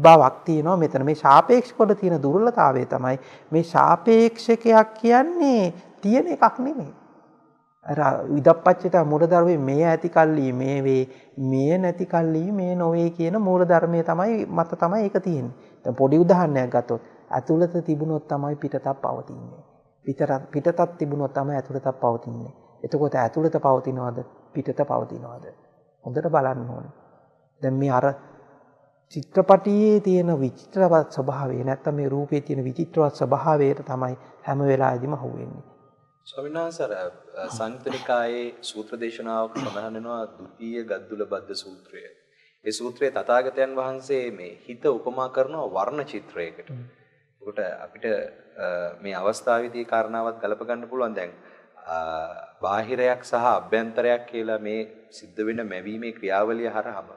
බවක් තියෙනවා. මෙතන මේ සාපේක්ෂ කොට තියෙන දුර්වලතාවය තමයි මේ සාපේක්ෂකයක් කියන්නේ තියෙන එකක් නෙමෙයි. අර විදප්පච්චිත මූලධර්මයේ මේ ඇති කල්ලි මේ වේ මේ නැති කල්ලි මේ නොවේ කියන මූලධර්මයේ තමයි මත තමයි ඒක තියෙන්නේ. දැන් පොඩි උදාහරණයක් ගත්තොත් ඇතුළත තිබුණොත් තමයි පිටතක් පවතින්නේ. පිටතක් තිබුණොත් තමයි ඇතුළතක් පවතින්නේ. එතකොට ඇතුළත පවතිනවද පිටත පවතිනවද? හොඳට බලන්න ඕනේ. දැන් මේ අර චිත්‍රපටියේ තියෙන විචිත්‍රවත් ස්වභාවය නැත්නම් මේ රූපයේ තියෙන විචිත්‍රවත් ස්වභාවයට තමයි හැම වෙලාවෙදිම අහුවෙන්නේ. ස්වාමීන් වහන්සේ සංයුත්ත නිකායේ සූත්‍ර දේශනාවක සඳහන් වෙනවා ဒုတိ ය ගද්දුල බද්ද සූත්‍රය. ඒ සූත්‍රයේ තථාගතයන් වහන්සේ මේ හිත උපමා කරනවා වර්ණ චිත්‍රයකට. ඒකට අපිට මේ අවස්ථාවේදී කාරණාවක් ගලප ගන්න පුළුවන්. දැන් බාහිරයක් සහ අභ්‍යන්තරයක් කියලා මේ සිද්ධ වෙන මැවීමේ ක්‍රියාවලිය හරහාම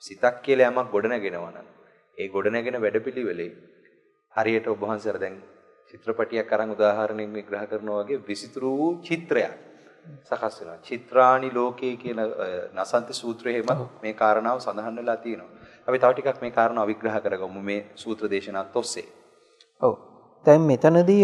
සිතක් කියලා යමක් ගොඩනගෙනවා නම් ඒ ගොඩනගෙන වැඩපිළිවෙලේ හරියට ඔබ වහන්සේලා දැන් චිත්‍රපටියක් අරන් උදාහරණයක් විග්‍රහ කරනවා වගේ විසිතුරු වූ චිත්‍රයක් සකස් වෙනවා. චිත්‍රානි ලෝකේ කියන නසන්ති සූත්‍රයේම මේ කාරණාව සඳහන් වෙලා තියෙනවා. අපි තව ටිකක් මේ කාරණාව විග්‍රහ කරගමු මේ සූත්‍ර දේශනාවත් ඔස්සේ. ඔව්. දැන් මෙතනදී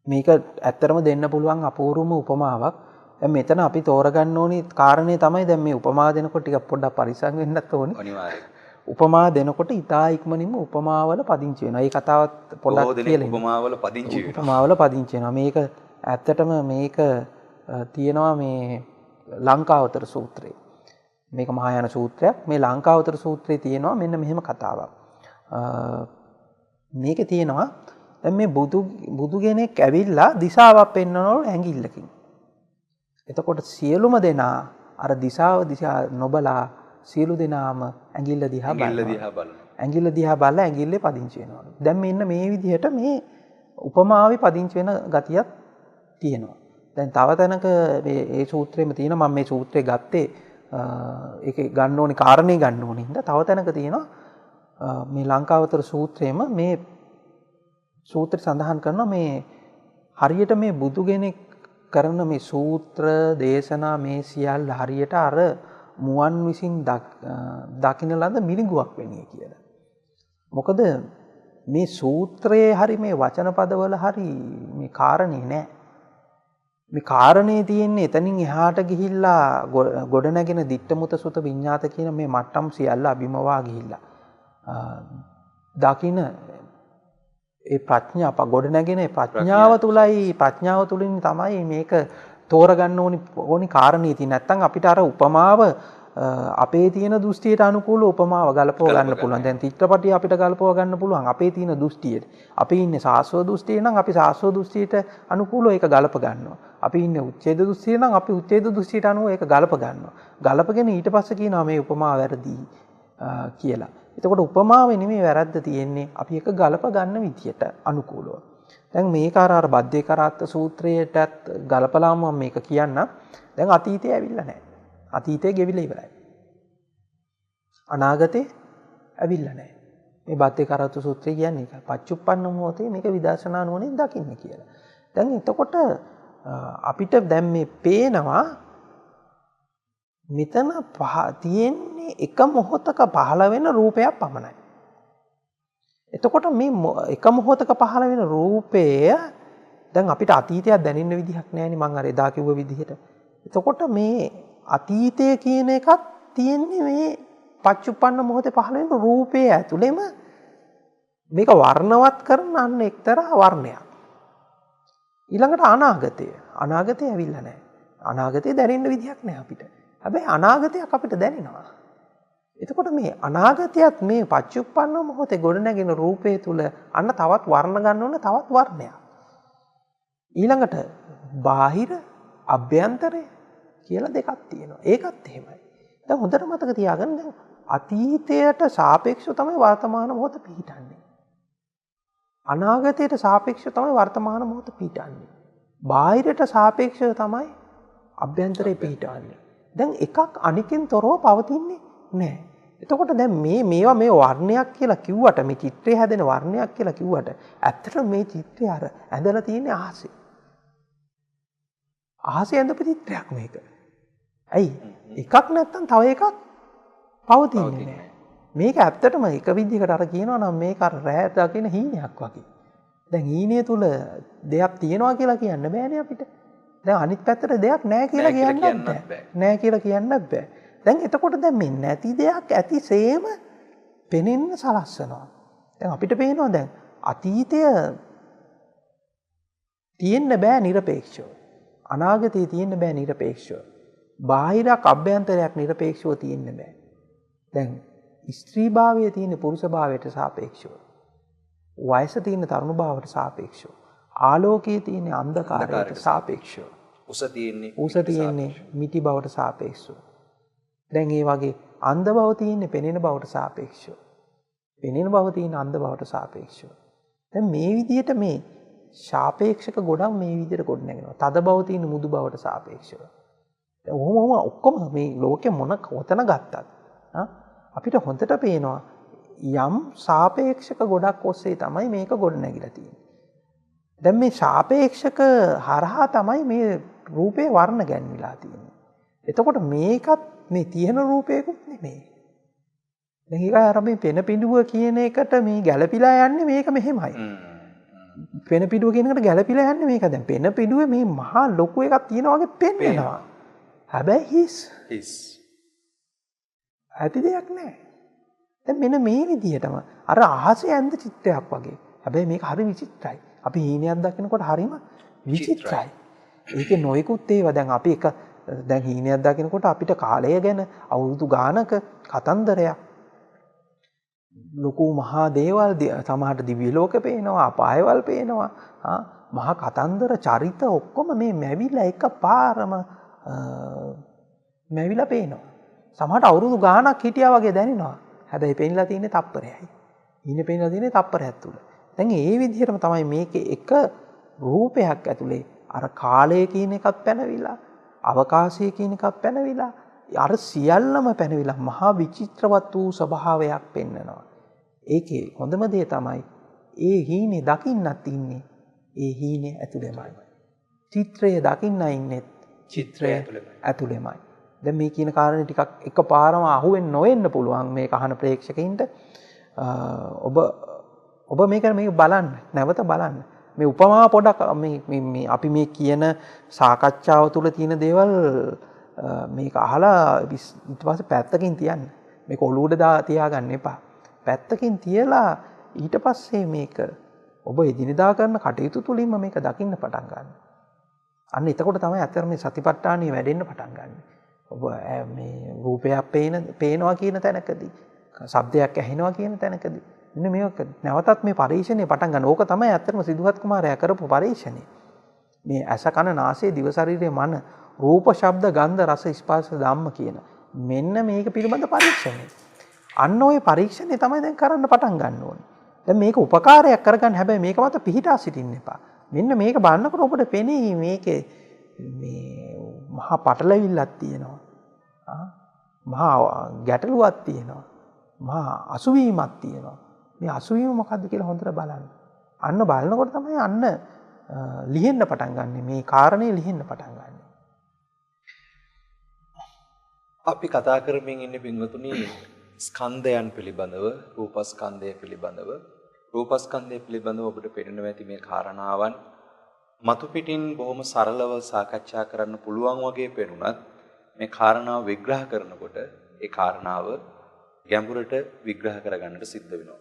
මේක ඇත්තටම දෙන්න පුළුවන් අපූර්වම උපමාවක්. දැන් මෙතන අපි තෝරගන්න ඕනි කාරණේ තමයි දැන් මේ උපමා දෙනකොට ටිකක් පොඩ්ඩක් පරිස්සම් වෙන්නත් ඕනේ. අනිවාර්යයෙන්. උපමා දෙනකොට ඉතා ඉක්මනින්ම උපමාවල පදිංචි වෙනවා. ඒ කතාවත් පොඩ්ඩක් කියලා. උපමාවල පදිංචි වෙනවා. උපමාවල පදිංචි වෙනවා. මේක ඇත්තටම මේක තියෙනවා මේ ලංකාවතර සූත්‍රයේ. මේක මහායාන සූත්‍රයක්. මේ ලංකාවතර සූත්‍රයේ තියෙනවා මෙන්න මෙහෙම කතාවක්. මේකේ තියෙනවා දැන් මේ බුදු කෙනෙක් ඇවිල්ලා දිශාවක් පෙන්වනවලු ඇඟිල්ලකින්. එතකොට සියලුම දෙනා අර දිශාව නොබලා සියලු දෙනාම ඇඟිල්ල දිහා බලනවා. ඇඟිල්ල දිහා බලලා ඇඟිල්ලේ පදිංචි වෙනවලු. දැන් මෙන්න මේ විදිහට මේ උපමාවේ පදිංචි වෙන ගතියක් තියෙනවා. දැන් තව තැනක මේ සූත්‍රෙම තියෙනවා මම මේ සූත්‍රය ගත්තේ ඒකේ ගන්න ඕනේ කාරණේ ගන්න ඕනේ හින්දා තව තැනක තියෙනවා මේ ලංකාවතර සූත්‍රයේම මේ සූත්‍රය සඳහන් කරනවා මේ හරියට මේ බුදු කෙනෙක් කරන මේ සූත්‍ර දේශනා මේ සියල්ල හරියට අර මුවන් විසින් දකින්න ලද මිනිගුවක් වෙන්නේ කියලා. මොකද මේ සූත්‍රයේ හරි මේ වචන පදවල හරි මේ කාරණේ නැහැ. මේ කාරණේ තියෙන්නේ එතනින් එහාට ගිහිල්ලා ගොඩනැගෙන ditta muta sutta විඤ්ඤාත කියන මේ මට්ටම් සියල්ල අභිමවා ගිහිල්ලා දකින්න ඒ ප්‍රඥාව ගොඩනැගෙන ප්‍රඥාව තුලින් තමයි මේක තෝරගන්න ඕනි කාරණේ තියෙන්නේ. නැත්තම් අපිට අර උපමාව අපේ තියෙන දෘෂ්ටියට අනුකූලව උපමාව ගලපව ගන්න පුළුවන්. දැන් චිත්‍රපටිය අපිට ගලපව ගන්න පුළුවන් අපේ තියෙන දෘෂ්ටියට. අපි ඉන්නේ සාස්ව දෘෂ්ටියේ නම් අපි සාස්ව දෘෂ්ටියට අනුකූලව ඒක ගලප ගන්නවා. අපි ඉන්නේ උච්ඡේද දෘෂ්ටියේ නම් අපි උච්ඡේද දෘෂ්ටියට අනුව ඒක ගලප ගන්නවා. ගලපගෙන ඊට පස්සේ කියනවා මේ උපමාව වැරදි කියලා. එතකොට උපමාවේ නෙමෙයි වැරද්ද තියෙන්නේ අපි එක ගලප ගන්න විදියට අනුකූලව. දැන් මේක අර බද්දේකරාත්ත සූත්‍රයටත් ගලපලාම මම මේක කියන්න. දැන් අතීතේ ඇවිල්ලා නැහැ. අතීතේ ගෙවිලා ඉවරයි. අනාගතේ ඇවිල්ලා නැහැ. මේ බද්දේකරාත්ත සූත්‍රය කියන්නේ ඒක. පච්චුප්පන්න මොහොතේ මේක විදර්ශනා නුවණින් දකින්න කියලා. දැන් එතකොට අපිට දැන් මේ පේනවා මෙතන තියෙන්නේ එක මොහොතක පහළ වෙන රූපයක් පමණයි. එතකොට මේ එක මොහොතක පහළ වෙන රූපය දැන් අපිට අතීතයක් දැනෙන්න විදිහක් නැහැනේ මම අර එදා කිව්ව විදිහට. එතකොට මේ අතීතය කියන එකක් තියෙන්නේ මේ පච්චුප්පන්න මොහොතේ පහළ වෙන රූපය ඇතුළෙම මේක වර්ණවත් කරන අන්න එක්තරා වර්ණයක්. ඊළඟට අනාගතය ඇවිල්ලා නැහැ. අනාගතේ දැනෙන්න විදිහක් නැහැ අපිට. හැබැයි අනාගතයක් අපිට දැනෙනවා. එතකොට මේ අනාගතයත් මේ පච්චුප්පන්න මොහොතේ ගොඩනැගෙන රූපය තුල අන්න තවත් වර්ණ ගන්න ඕන තවත් වර්ණයක්. ඊළඟට බාහිර අභ්‍යන්තරය කියලා දෙකක් තියෙනවා. ඒකත් එහෙමයි. දැන් හොඳට මතක තියාගන්න දැන් අතීතයට සාපේක්ෂව තමයි වර්තමාන මොහොත පිහිටන්නේ. අනාගතයට සාපේක්ෂව තමයි වර්තමාන මොහොත පිහිටන්නේ. බාහිරට සාපේක්ෂව තමයි අභ්‍යන්තරේ පිහිටන්නේ. දැන් එකක් අනිකෙන් තොරව පවතින්නේ නැහැ. එතකොට දැන් මේවා මේ වර්ණයක් කියලා කිව්වට මේ චිත්‍රය හැදෙන වර්ණයක් කියලා කිව්වට ඇත්තටම මේ චිත්‍රය අර ඇඳලා තියෙන්නේ අහසේ. අහසේ ඇඳපු චිත්‍රයක් මේක. ඇයි? එකක් නැත්තම් තව එකක් පවතින්නේ නැහැ. මේක ඇත්තටම එක විදිහකට අර කියනවා නම් මේක අර රෑ දකින හීනයක් වගේ. දැන් හීනය තුල දෙයක් තියෙනවා කියලා කියන්න බෑනේ අපිට. දැන් අනිත් පැත්තට දෙයක් නැහැ කියලා කියන්නත් බෑ. නැහැ කියලා කියන්නත් බෑ. දැන් එතකොට දැන් මේ නැති දෙයක් ඇතිසේම පෙනෙන්න සලස්සනවා. දැන් අපිට පේනවා දැන් අතීතය තියෙන්න බෑ নিরপেক্ষව. අනාගතේ තියෙන්න බෑ নিরপেক্ষව. බාහිරක් අභ්‍යන්තරයක් নিরপেক্ষව තියෙන්න බෑ. දැන් ස්ත්‍රී භාවයේ තියෙන පුරුෂ භාවයට සාපේක්ෂව. වයස තියෙන තරුණ භාවයට සාපේක්ෂව. ආලෝකයේ තියෙන අන්ධකාරයට සාපේක්ෂව. උස තියෙන්නේ මිටි බවට සාපේක්ෂව. දැන් ඒ වගේ අන්ධ බව තියෙන්නේ පෙනෙන බවට සාපේක්ෂව. පෙනෙන බව තියෙන අන්ධ බවට සාපේක්ෂව. දැන් මේ විදිහට මේ සාපේක්ෂක ගොඩක් මේ විදිහට ගොඩ නැගෙනවා. තද බව තියෙන මුදු බවට සාපේක්ෂව. දැන් ඔහොම ඔක්කොම මේ ලෝකෙ මොන කොතන ගත්තත් අපිට හොඳට පේනවා යම් සාපේක්ෂක ගොඩක් ඔස්සේ තමයි මේක ගොඩ නැගිලා තියෙන්නේ. දැන් මේ සාපේක්ෂක හරහා තමයි මේ රූපේ වර්ණ ගැන්විලා තියෙන්නේ. එතකොට මේකත් මේ තියෙන රූපයකුත් නෙමෙයි. දැන් ඒක අර මේ පෙන පිඬුව කියන එකට මේ ගැළපිලා යන්නේ මේක මෙහෙමයි. පෙන පිඬුව කියන එකට ගැළපිලා යන්නේ මේක. දැන් පෙන පිඬුවේ මේ මහා ලොකු එකක් තියෙනවා වගේ පෙන්නනවා. හැබැයි හිස්. ඇති දෙයක් නැහැ. දැන් මෙන්න මේ විදිහටම අර අහසේ ඇඳ චිත්‍රයක් වගේ. හැබැයි මේක හරි විචිත්‍රයි. අපි හීනයක් දකිනකොට හරිම විචිත්‍රයි. ඒකේ නොයෙකුත් ඒවා දැන් අපි එක දැන් හීනයක් දකිනකොට අපිට කාලය ගැන අවුරුදු ගානක කතන්දරයක්. ලොකු මහා දේවල් සමහරට දිව්‍ය ලෝක පේනවා, අපායවල පේනවා. මහා කතන්දර චරිත ඔක්කොම මේ මැවිලා එකපාරම මැවිලා පේනවා. සමහරට අවුරුදු ගානක් හිටියා වගේ දැනෙනවා. හැබැයි පෙන්ලා තියෙන්නේ තප්පරයයි. ඉන්නේ පෙන්ලා තියෙන්නේ තප්පරයක් තුල. දැන් මේ විදිහටම තමයි මේකේ එක රූපයක් ඇතුලේ අර කාලය කියන එකත් පැනවිලා, අවකාශය කියන එකත් පැනවිලා, අර සියල්ලම පැනවිලා මහා විචිත්‍රවත් වූ ස්වභාවයක් පෙන්නනවා. ඒකේ හොඳම දේ තමයි ඒ හීනේ දකින්නත් ඉන්නේ ඒ හීනේ ඇතුළෙමයි. චිත්‍රය දකින්න ඉන්නේ චිත්‍රය ඇතුළෙමයි. දැන් මේ කියන කාරණේ ටිකක් එකපාරම අහුවෙන්න නොවෙන්න පුළුවන් මේක අහන ප්‍රේක්ෂකයින්ට. ඔබ මේක බලන්න, නැවත බලන්න. මේ උපමා පොඩක් මේ අපි මේ කියන සාකච්ඡාව තුළ තියෙන දේවල් මේක අහලා ඊට පස්සේ පැත්තකින් තියන්න. මේක ඔලුවට තියාගන්න එපා. පැත්තකින් තියලා ඊට පස්සේ මේක ඔබ එදිනෙදා කරන කටයුතු තුළින්ම මේක දකින්න පටන් ගන්න. අන්න එතකොට තමයි අතර මේ සතිපට්ඨානිය වැඩෙන්න පටන් ගන්න. ඔබ මේ රූපයක් පේනවා කියන තැනකදී, ශබ්දයක් ඇහෙනවා කියන තැනකදී මෙන්න මේක නැවතත් මේ පරීක්ෂණය පටන් ගන්න. ඕක තමයි අත්‍තරම සිදුහත් කුමාරයා කරපු පරීක්ෂණය. මේ ඇස කන නාසය දිව ශරීරය මන රූප ශබ්ද ගන්ධ රස ස්පර්ශ ධම්ම කියන මෙන්න මේක පිළිබඳ පරීක්ෂණය. අන්න ওই පරීක්ෂණය තමයි දැන් කරන්න පටන් ගන්න ඕනේ. දැන් මේක උපකාරයක් කරගන්න, හැබැයි මේක මත පිහිටා සිටින්න එපා. මෙන්න මේක බලනකොට ඔබට පෙනේ මේකේ මේ මහා පටලවිල්ලක් තියෙනවා. මහා ගැටලුවක් තියෙනවා. මහා අසුවීමක් තියෙනවා. මේ අසුවීම මොකද්ද කියලා හොඳට බලන්න. අන්න බලනකොට තමයි අන්න ලිහෙන්න පටන් ගන්න. මේ කාරණේ ලිහෙන්න පටන් ගන්න. අපි කතා කරමින් ඉන්නේ පින්වතුනි ස්කන්ධයන් පිළිබඳව, රූපස්කන්ධය පිළිබඳව. රූපස්කන්ධය පිළිබඳව ඔබට පෙනෙනවා ඇති මේ කාරණාවන් මතු පිටින් බොහොම සරලව සාකච්ඡා කරන්න පුළුවන් වගේ පෙනුනත් මේ කාරණාව විග්‍රහ කරනකොට ඒ කාරණාව ගැඹුරට විග්‍රහ කරගන්නට සිද්ධ වෙනවා.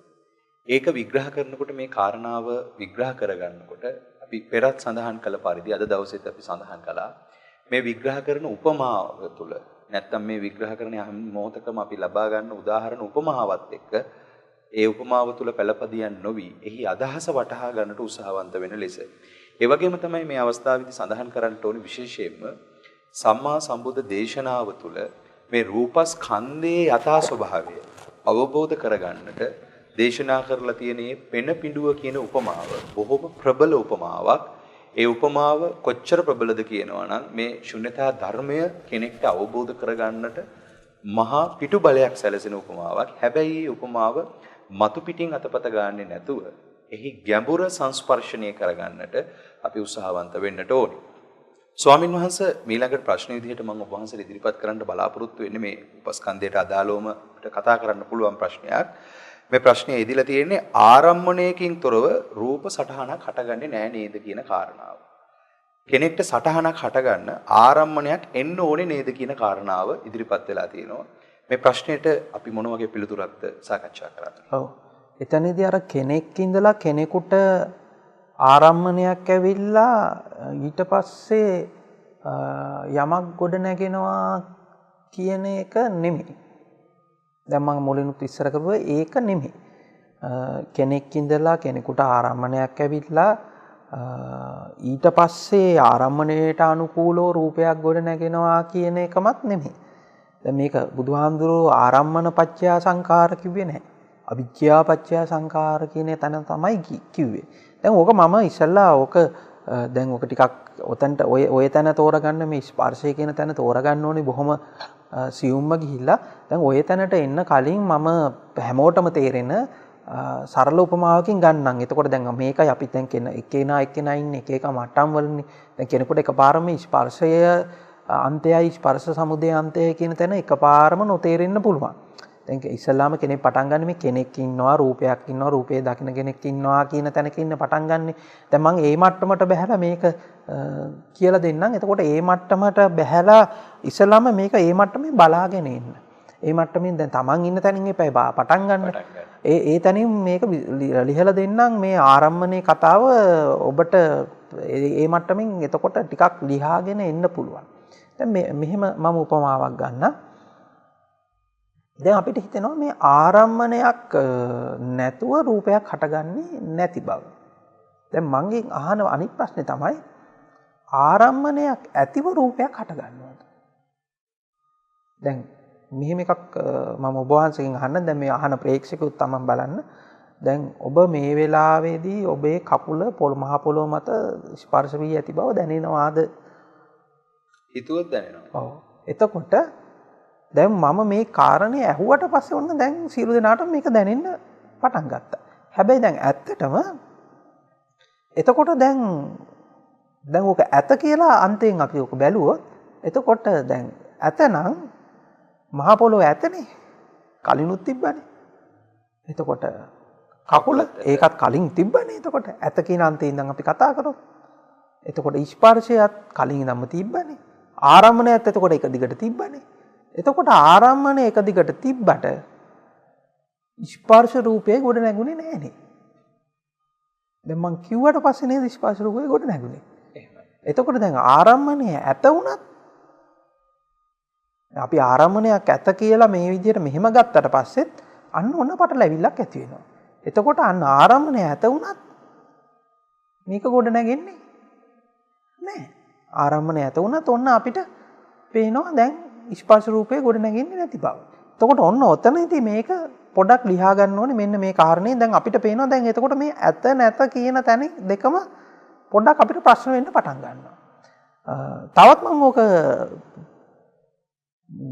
ඒක විග්‍රහ කරනකොට මේ කාරණාව විග්‍රහ කරගන්නකොට අපි පෙරත් සඳහන් කළ පරිදි අද දවසේත් අපි සඳහන් කළා මේ විග්‍රහ කරන උපමාව තුළ නැත්තම් මේ විග්‍රහ කරන හැම මොහොතකම අපි ලබා ගන්න උදාහරණ උපමාවත් එක්ක ඒ උපමාව තුළ පළපදියම් නොවි එහි අදහස වටහා ගන්නට උත්සාහවන්ත වෙන ලෙස. ඒ වගේම තමයි මේ අවස්ථාවේදී සඳහන් කරන්න ඕනේ විශේෂයෙන්ම සම්මා සම්බුද්ධ දේශනාව තුළ මේ රූපස්කන්ධයේ යථා ස්වභාවය අවබෝධ කරගන්නට දේශනා කරලා තියෙන මේ පෙන පිඬුව කියන උපමාව බොහොම ප්‍රබල උපමාවක්. ඒ උපමාව කොච්චර ප්‍රබලද කියනවා නම් මේ ශුන්‍යතා ධර්මය කෙනෙක්ට අවබෝධ කරගන්නට මහා පිටු බලයක් සැලසෙන උපමාවක්. හැබැයි මේ උපමාව මතු පිටින් අතපත ගන්නෙ නැතුව එහි ගැඹුර සංස්පර්ශනය කරගන්නට අපි උත්සාහවන්ත වෙන්නට ඕනේ. ස්වාමින් වහන්සේ ඊළඟට ප්‍රශ්න විදිහට මම ඔබ වහන්සේට ඉදිරිපත් කරන්න බලාපොරොත්තු වෙන්නේ මේ උපස්කන්ධයට අදාළවම කතා කරන්න පුළුවන් ප්‍රශ්නයක්. මේ ප්‍රශ්නේ ඉදිලා තියෙන්නේ ආරම්මණයකින් තොරව රූප සටහනක් හටගන්නේ නැහැ නේද කියන කාරණාව. කෙනෙක්ට සටහනක් හටගන්න ආරම්මණයක් එන්න ඕනේ නේද කියන කාරණාව ඉදිරිපත් වෙලා තියෙනවා. මේ ප්‍රශ්නෙට අපි මොන වගේ පිළිතුරක්ද සාකච්ඡා කරන්නේ? ඔව්. එතනදී අර කෙනෙක් ඉඳලා කෙනෙකුට ආරම්මණයක් ඇවිල්ලා ඊට පස්සේ යමක් ගොඩ නැගෙනවා කියන එක නෙමෙයි. දැන් මම මුලිනුත් ඉස්සර කරුවා ඒක නෙමෙයි. කෙනෙක් ඉඳලා කෙනෙකුට ආරම්මණයක් ඇවිල්ලා ඊට පස්සේ ආරම්මණයට අනුකූලව රූපයක් ගොඩ නැගෙනවා කියන එකමත් නෙමෙයි. දැන් මේක බුදුහාමුදුරුවෝ ආරම්මන පච්චයා සංඛාර කිව්වේ නැහැ. අවිජ්ජා පච්චයා සංඛාර කියන තැන තමයි කිව්වේ. දැන් ඕක මම ඉස්සල්ලා ඕක දැන් ඕක ටිකක් ඔතනට ඔය තැන තෝරගන්න මේ ස්පර්ශය කියන තැන තෝරගන්න ඕනේ බොහොම සියුම්ම ගිහිල්ලා. දැන් ඔය තැනට එන්න කලින් මම හැමෝටම තේරෙන සරල උපමාවකින් ගන්නම්. එතකොට දැන් මේකයි අපි දැන් කියන එක්කෙනා ඉන්නේ එක එක මට්ටම් වලනේ. දැන් කෙනෙකුට එකපාරම ස්පර්ශය අන්තයයි ස්පර්ශ සමුදය අන්තය කියන තැන එකපාරම නොතේරෙන්න පුළුවන්. දැන් ඉස්සල්ලාම කෙනෙක් පටන් ගන්න මේ කෙනෙක් ඉන්නවා රූපයක් ඉන්නවා රූපේ දකින්න කෙනෙක් ඉන්නවා කියන තැනක ඉන්න පටන් ගන්නෙ. දැන් මම ඒ මට්ටමට බහැලා මේක කියලා දෙන්නම්. එතකොට ඒ මට්ටමට බහැලා ඉස්සල්ලාම මේක ඒ මට්ටමේ බලාගෙන ඉන්න. ඒ මට්ටමින් දැන් Taman ඉන්න තැනින් එපයි පටන් ගන්න. ඒ තැනින් මේක ලිහලා දෙන්නම් මේ ආරම්මණයේ කතාව ඔබට ඒ මට්ටමින් එතකොට ටිකක් ලියාගෙන එන්න පුළුවන්. දැන් මෙහෙම මම උපමාවක් ගන්නම්. දැන් අපිට හිතෙනවා මේ ආරම්මණයක් නැතුව රූපයක් හටගන්නේ නැති බව. දැන් මගෙන් අහන අනිත් ප්‍රශ්නේ තමයි ආරම්මණයක් ඇතිව රූපයක් හටගන්නවද? දැන් මෙහෙම එකක් මම ඔබ වහන්සේගෙන් අහන්න. දැන් මේ අහන ප්‍රේක්ෂකයොත් තමන් බලන්න. දැන් ඔබ මේ වෙලාවේදී ඔබේ කකුල මහ පොළොව මත ස්පර්ශ වී ඇති බව දැනෙනවාද? හිතුවොත් දැනෙනවා. ඔව්. එතකොට දැන් මම මේ කාරණේ ඇහුවට පස්සේ ඔන්න දැන් සියලු දෙනාටම මේක දැනෙන්න පටන් ගත්තා. හැබැයි දැන් ඇත්තටම එතකොට දැන් ඔක ඇත කියලා අන්තයෙන් අපි ඔක බැලුවොත් එතකොට දැන් ඇතනම් මහ පොළොව ඇතනේ. කලිනුත් තිබ්බනේ. එතකොට කකුල ඒකත් කලින් තිබ්බනේ. එතකොට ඇත කියන අන්තේ ඉඳන් අපි කතා කරමු. එතකොට ස්පර්ශයත් කලින් ඉඳන්ම තිබ්බනේ. ආරම්මණයත් එතකොට එක දිගට තිබ්බනේ. එතකොට ආරම්මණය එක දිගට තිබ්බට ස්පර්ශ රූපේ ගොඩ නැගුණේ නෑනේ. දැන් මං කිව්වට පස්සේ නේද ස්පර්ශ රූපේ ගොඩ නැගුණේ. එහෙමයි. එතකොට දැන් ආරම්මණය ඇත වුණත් අපි ආරම්මණයක් ඇත කියලා මේ විදිහට මෙහෙම ගත්තට පස්සෙත් අන්න ඔන්න පටලැවිල්ලක් ඇති වෙනවා. එතකොට අන්න ආරම්මණය ඇත වුණත් මේක ගොඩ නැගෙන්නේ නෑ. ආරම්මණය ඇත වුණත් ඔන්න අපිට පේනවා දැන් ස්පර්ශ රූපේ ගොඩ නැගෙන්නේ නැති බව. එතකොට ඔන්න ඔතනදී මේක පොඩක් ලියා ගන්න ඕනේ මෙන්න මේ කාරණේ. දැන් අපිට පේනවා දැන් එතකොට මේ ඇත නැත කියන තැන දෙකම පොඩ්ඩක් අපිට ප්‍රශ්න වෙන්න පටන් ගන්නවා. තවත් මම ඕක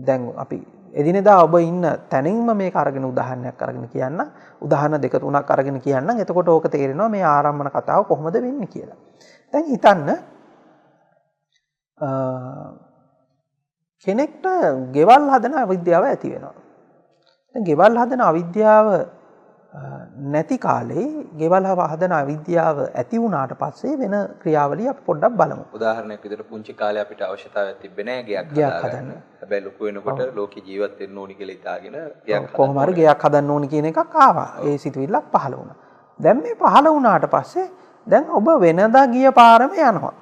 දැන් අපි එදිනෙදා ඔබ ඉන්න තැනින්ම මේක අරගෙන උදාහරණයක් අරගෙන කියන්න. උදාහරණ දෙක තුනක් අරගෙන කියන්නම්. එතකොට ඕක තේරෙනවා මේ ආරම්මන කතාව කොහොමද වෙන්නේ කියලා. දැන් හිතන්න කෙනෙක්ට ගෙවල් හදන අවිද්‍යාව ඇති වෙනවා. දැන් ගෙවල් හදන අවිද්‍යාව නැති කාලේ ගෙවල් හදන අවිද්‍යාව ඇති වුණාට පස්සේ වෙන ක්‍රියාවලිය අපි පොඩ්ඩක් බලමු. උදාහරණයක් විදිහට පුංචි කාලේ අපිට අවශ්‍යතාවයක් තිබ්බේ නැහැ ගයක් හදන්න. හැබැයි ලොකු වෙනකොට ලෝකේ ජීවත් වෙන්න ඕනි කියලා හිතාගෙන ගයක් හදන්න. කොහොම හරි ගයක් හදන්න ඕනි කියන එකක් ආවා. ඒ සිතුවිල්ලක් පහළ වුණා. දැන් මේ පහළ වුණාට පස්සේ දැන් ඔබ වෙනදා ගිය පාරම යනවා.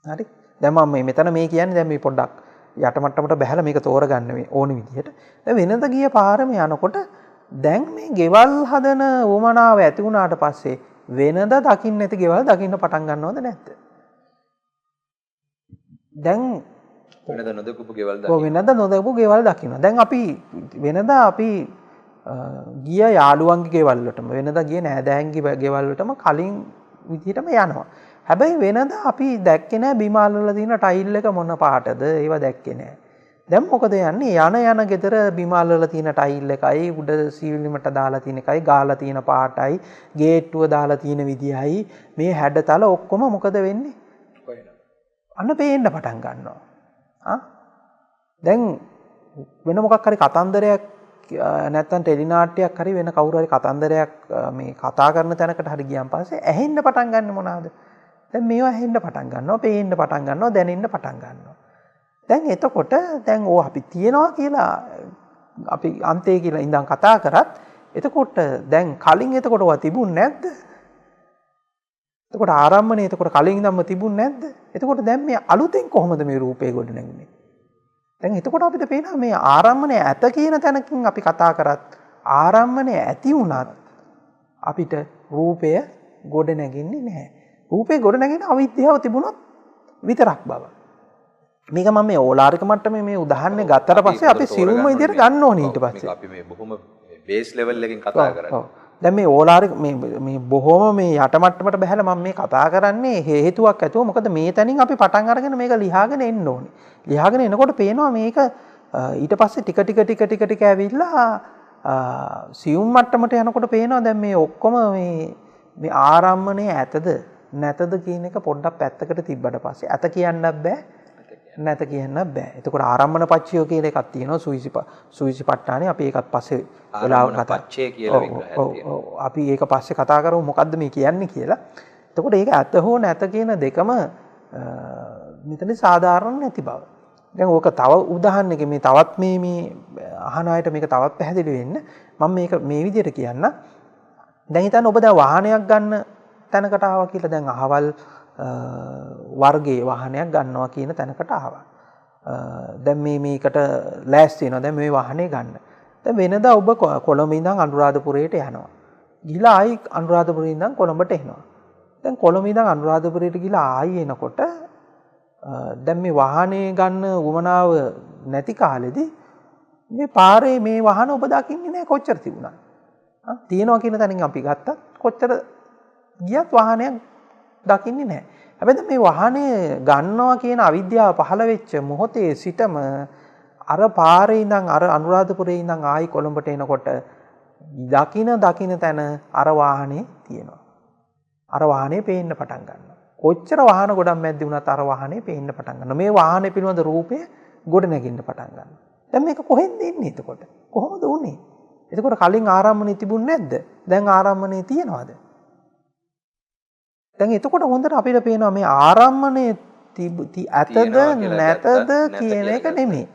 හරි. දැන් මම මෙතන මේ කියන්නේ දැන් මේ පොඩ්ඩක් යට මට්ටමට බහැලා මේක තෝරගන්න මේ ඕනි විදිහට. දැන් වෙනද ගිය පාරම යනකොට දැන් මේ ගෙවල් හදන උවමනාව ඇති වුණාට පස්සේ වෙනද දකින්න නැති ගෙවල් දකින්න පටන් ගන්නවද නැද්ද? දැන් වෙනද නොදකපු ගෙවල් වෙනද නොදකපු ගෙවල් දකින්න. දැන් අපි වෙනදා අපි ගිය යාළුවන්ගේ ගෙවල් වලටම වෙනදා ගිය නෑදෑයන්ගේ ගෙවල් වලටම කලින් විදිහටම යනවා. හැබැයි වෙනද අපි දැක්කේ නෑ බිමාල් වල තියෙන ටයිල් එක මොන පාටද ඒව දැක්කේ නෑ. දැන් මොකද යන්නේ යන ගෙදර බිමාල් වල තියෙන ටයිල් එකයි උඩ සීලිමට දාලා තියෙන එකයි ගාලා තියෙන පාටයි ගේට්ටුව දාලා තියෙන විදියයි මේ හැඩතල ඔක්කොම මොකද වෙන්නේ? අන්න පේන්න පටන් ගන්නවා. දැන් වෙන මොකක් හරි කතන්දරයක් නැත්තම් ටෙලි නාට්‍යයක් හරි වෙන කවුරු හරි කතන්දරයක් මේ කතා කරන තැනකට හරි ගියන් පස්සේ ඇහෙන්න පටන් ගන්න මොනවාද? දැන් මේවා ඇහෙන්න පටන් ගන්නවා, පේන්න පටන් ගන්නවා, දැනෙන්න පටන් ගන්නවා. දැන් එතකොට දැන් ඕ අපි තියනවා කියලා අපි අන්තේ කියලා ඉඳන් කතා කරත් එතකොට දැන් කලින් එතකොට ඔවා තිබුණ නැද්ද? එතකොට ආරම්මණය එතකොට කලින් ඉඳන්ම තිබුණ නැද්ද? එතකොට දැන් මේ අලුතෙන් කොහොමද මේ රූපේ ගොඩ නැගුණේ? දැන් එතකොට අපිට පේනවා මේ ආරම්මණය ඇත කියන තැනකින් අපි කතා කරත් ආරම්මණය ඇති වුණත් අපිට රූපය ගොඩ නැගින්නේ නැහැ. රූපේ ගොඩ නැගෙන අවිද්‍යාව තිබුණොත් විතරක් බව. මේක මම මේ ඕලාරික මට්ටමේ මේ උදාහරණය ගත්තට පස්සේ අපි සිරුම්ම විදියට ගන්න ඕනේ ඊට පස්සේ. අපි මේ බොහොම බේස් ලෙවල් එකකින් කතා කරන්නේ. දැන් මේ ඕලාරික මේ බොහොම මේ යට මට්ටමට බහැලා මම මේ කතා කරන්නේ හේතුවක් ඇතුව. මොකද මේ තැනින් අපි පටන් අරගෙන මේක ලියාගෙන එන්න ඕනේ. ලියාගෙන එනකොට පේනවා මේක ඊට පස්සේ ටික ඇවිල්ලා සියුම් මට්ටමට යනකොට පේනවා දැන් මේ ඔක්කොම මේ ආරම්මණය ඇතද නැතද කියන එක පොඩ්ඩක් පැත්තකට තිබ්බට පස්සේ ඇත කියන්නත් බෑ නැත කියන්න බෑ. එතකොට ආරම්මන පච්චයෝ කියලා එකක් තියෙනවා සුවිසිපට්ඨානේ. අපි ඒකත් පස්සේ වෙලාවක කතා පච්චය කියලා විග්‍රහයක් තියෙනවා. අපි ඒක පස්සේ කතා කරමු මොකද්ද මේ කියන්නේ කියලා. එතකොට ඒක ඇත හෝ නැත කියන දෙකම මෙතන සාධාරණ නැති බව. දැන් ඕක තව උදාහරණයක මේ තවත් මේ අහන අයට මේක තවත් පැහැදිලි වෙන්න මම මේක මේ විදිහට කියන්න. දැන් හිතන්න ඔබ දැන් වාහනයක් ගන්න තැනකට ආවා කියලා. දැන් අහවල් වර්ගයේ වාහනයක් ගන්නවා කියන තැනකට ආවා. දැන් මේකට ලෑස්ති වෙනවා. දැන් මේ වාහනේ ගන්න. දැන් වෙනදා ඔබ කොළඹ ඉඳන් අනුරාධපුරයට යනවා. ගිහලා ආයි අනුරාධපුරේ ඉඳන් කොළඹට එනවා. දැන් කොළඹ ඉඳන් අනුරාධපුරයට ගිහලා ආයි එනකොට දැන් මේ වාහනේ ගන්න උවමනාව නැති කාලෙදී මේ පාරේ මේ වාහන ඔබ දකින්නේ නැහැ කොච්චර තිබුණා. තියෙනවා කියන තැනින් අපි ගත්තත් කොච්චර ගියත් වාහනයක් දකින්නේ නැහැ. හැබැයි මේ වාහනේ ගන්නවා කියන අවිද්‍යාව පහළ වෙච්ච මොහොතේ සිටම අර පාරේ ඉඳන් අර අනුරාධපුරේ ඉඳන් ආයි කොළඹට එනකොට දකින තැන අර වාහනේ තියෙනවා. අර වාහනේ පේන්න පටන් ගන්නවා. කොච්චර වාහන ගොඩක් මැද්දේ වුණත් අර වාහනේ පේන්න පටන් ගන්නවා. මේ වාහනේ පිළිබඳ රූපය ගොඩ නැගින්න පටන් ගන්නවා. දැන් මේක කොහෙන්ද එන්නේ එතකොට? කොහොමද උනේ? එතකොට කලින් ආරම්මණය තිබුණේ නැද්ද? දැන් ආරම්මණය තියනවාද? දැන් එතකොට හොඳට අපිට පේනවා මේ ආරම්මණය ඇතද නැතද කියන එක නෙමෙයි.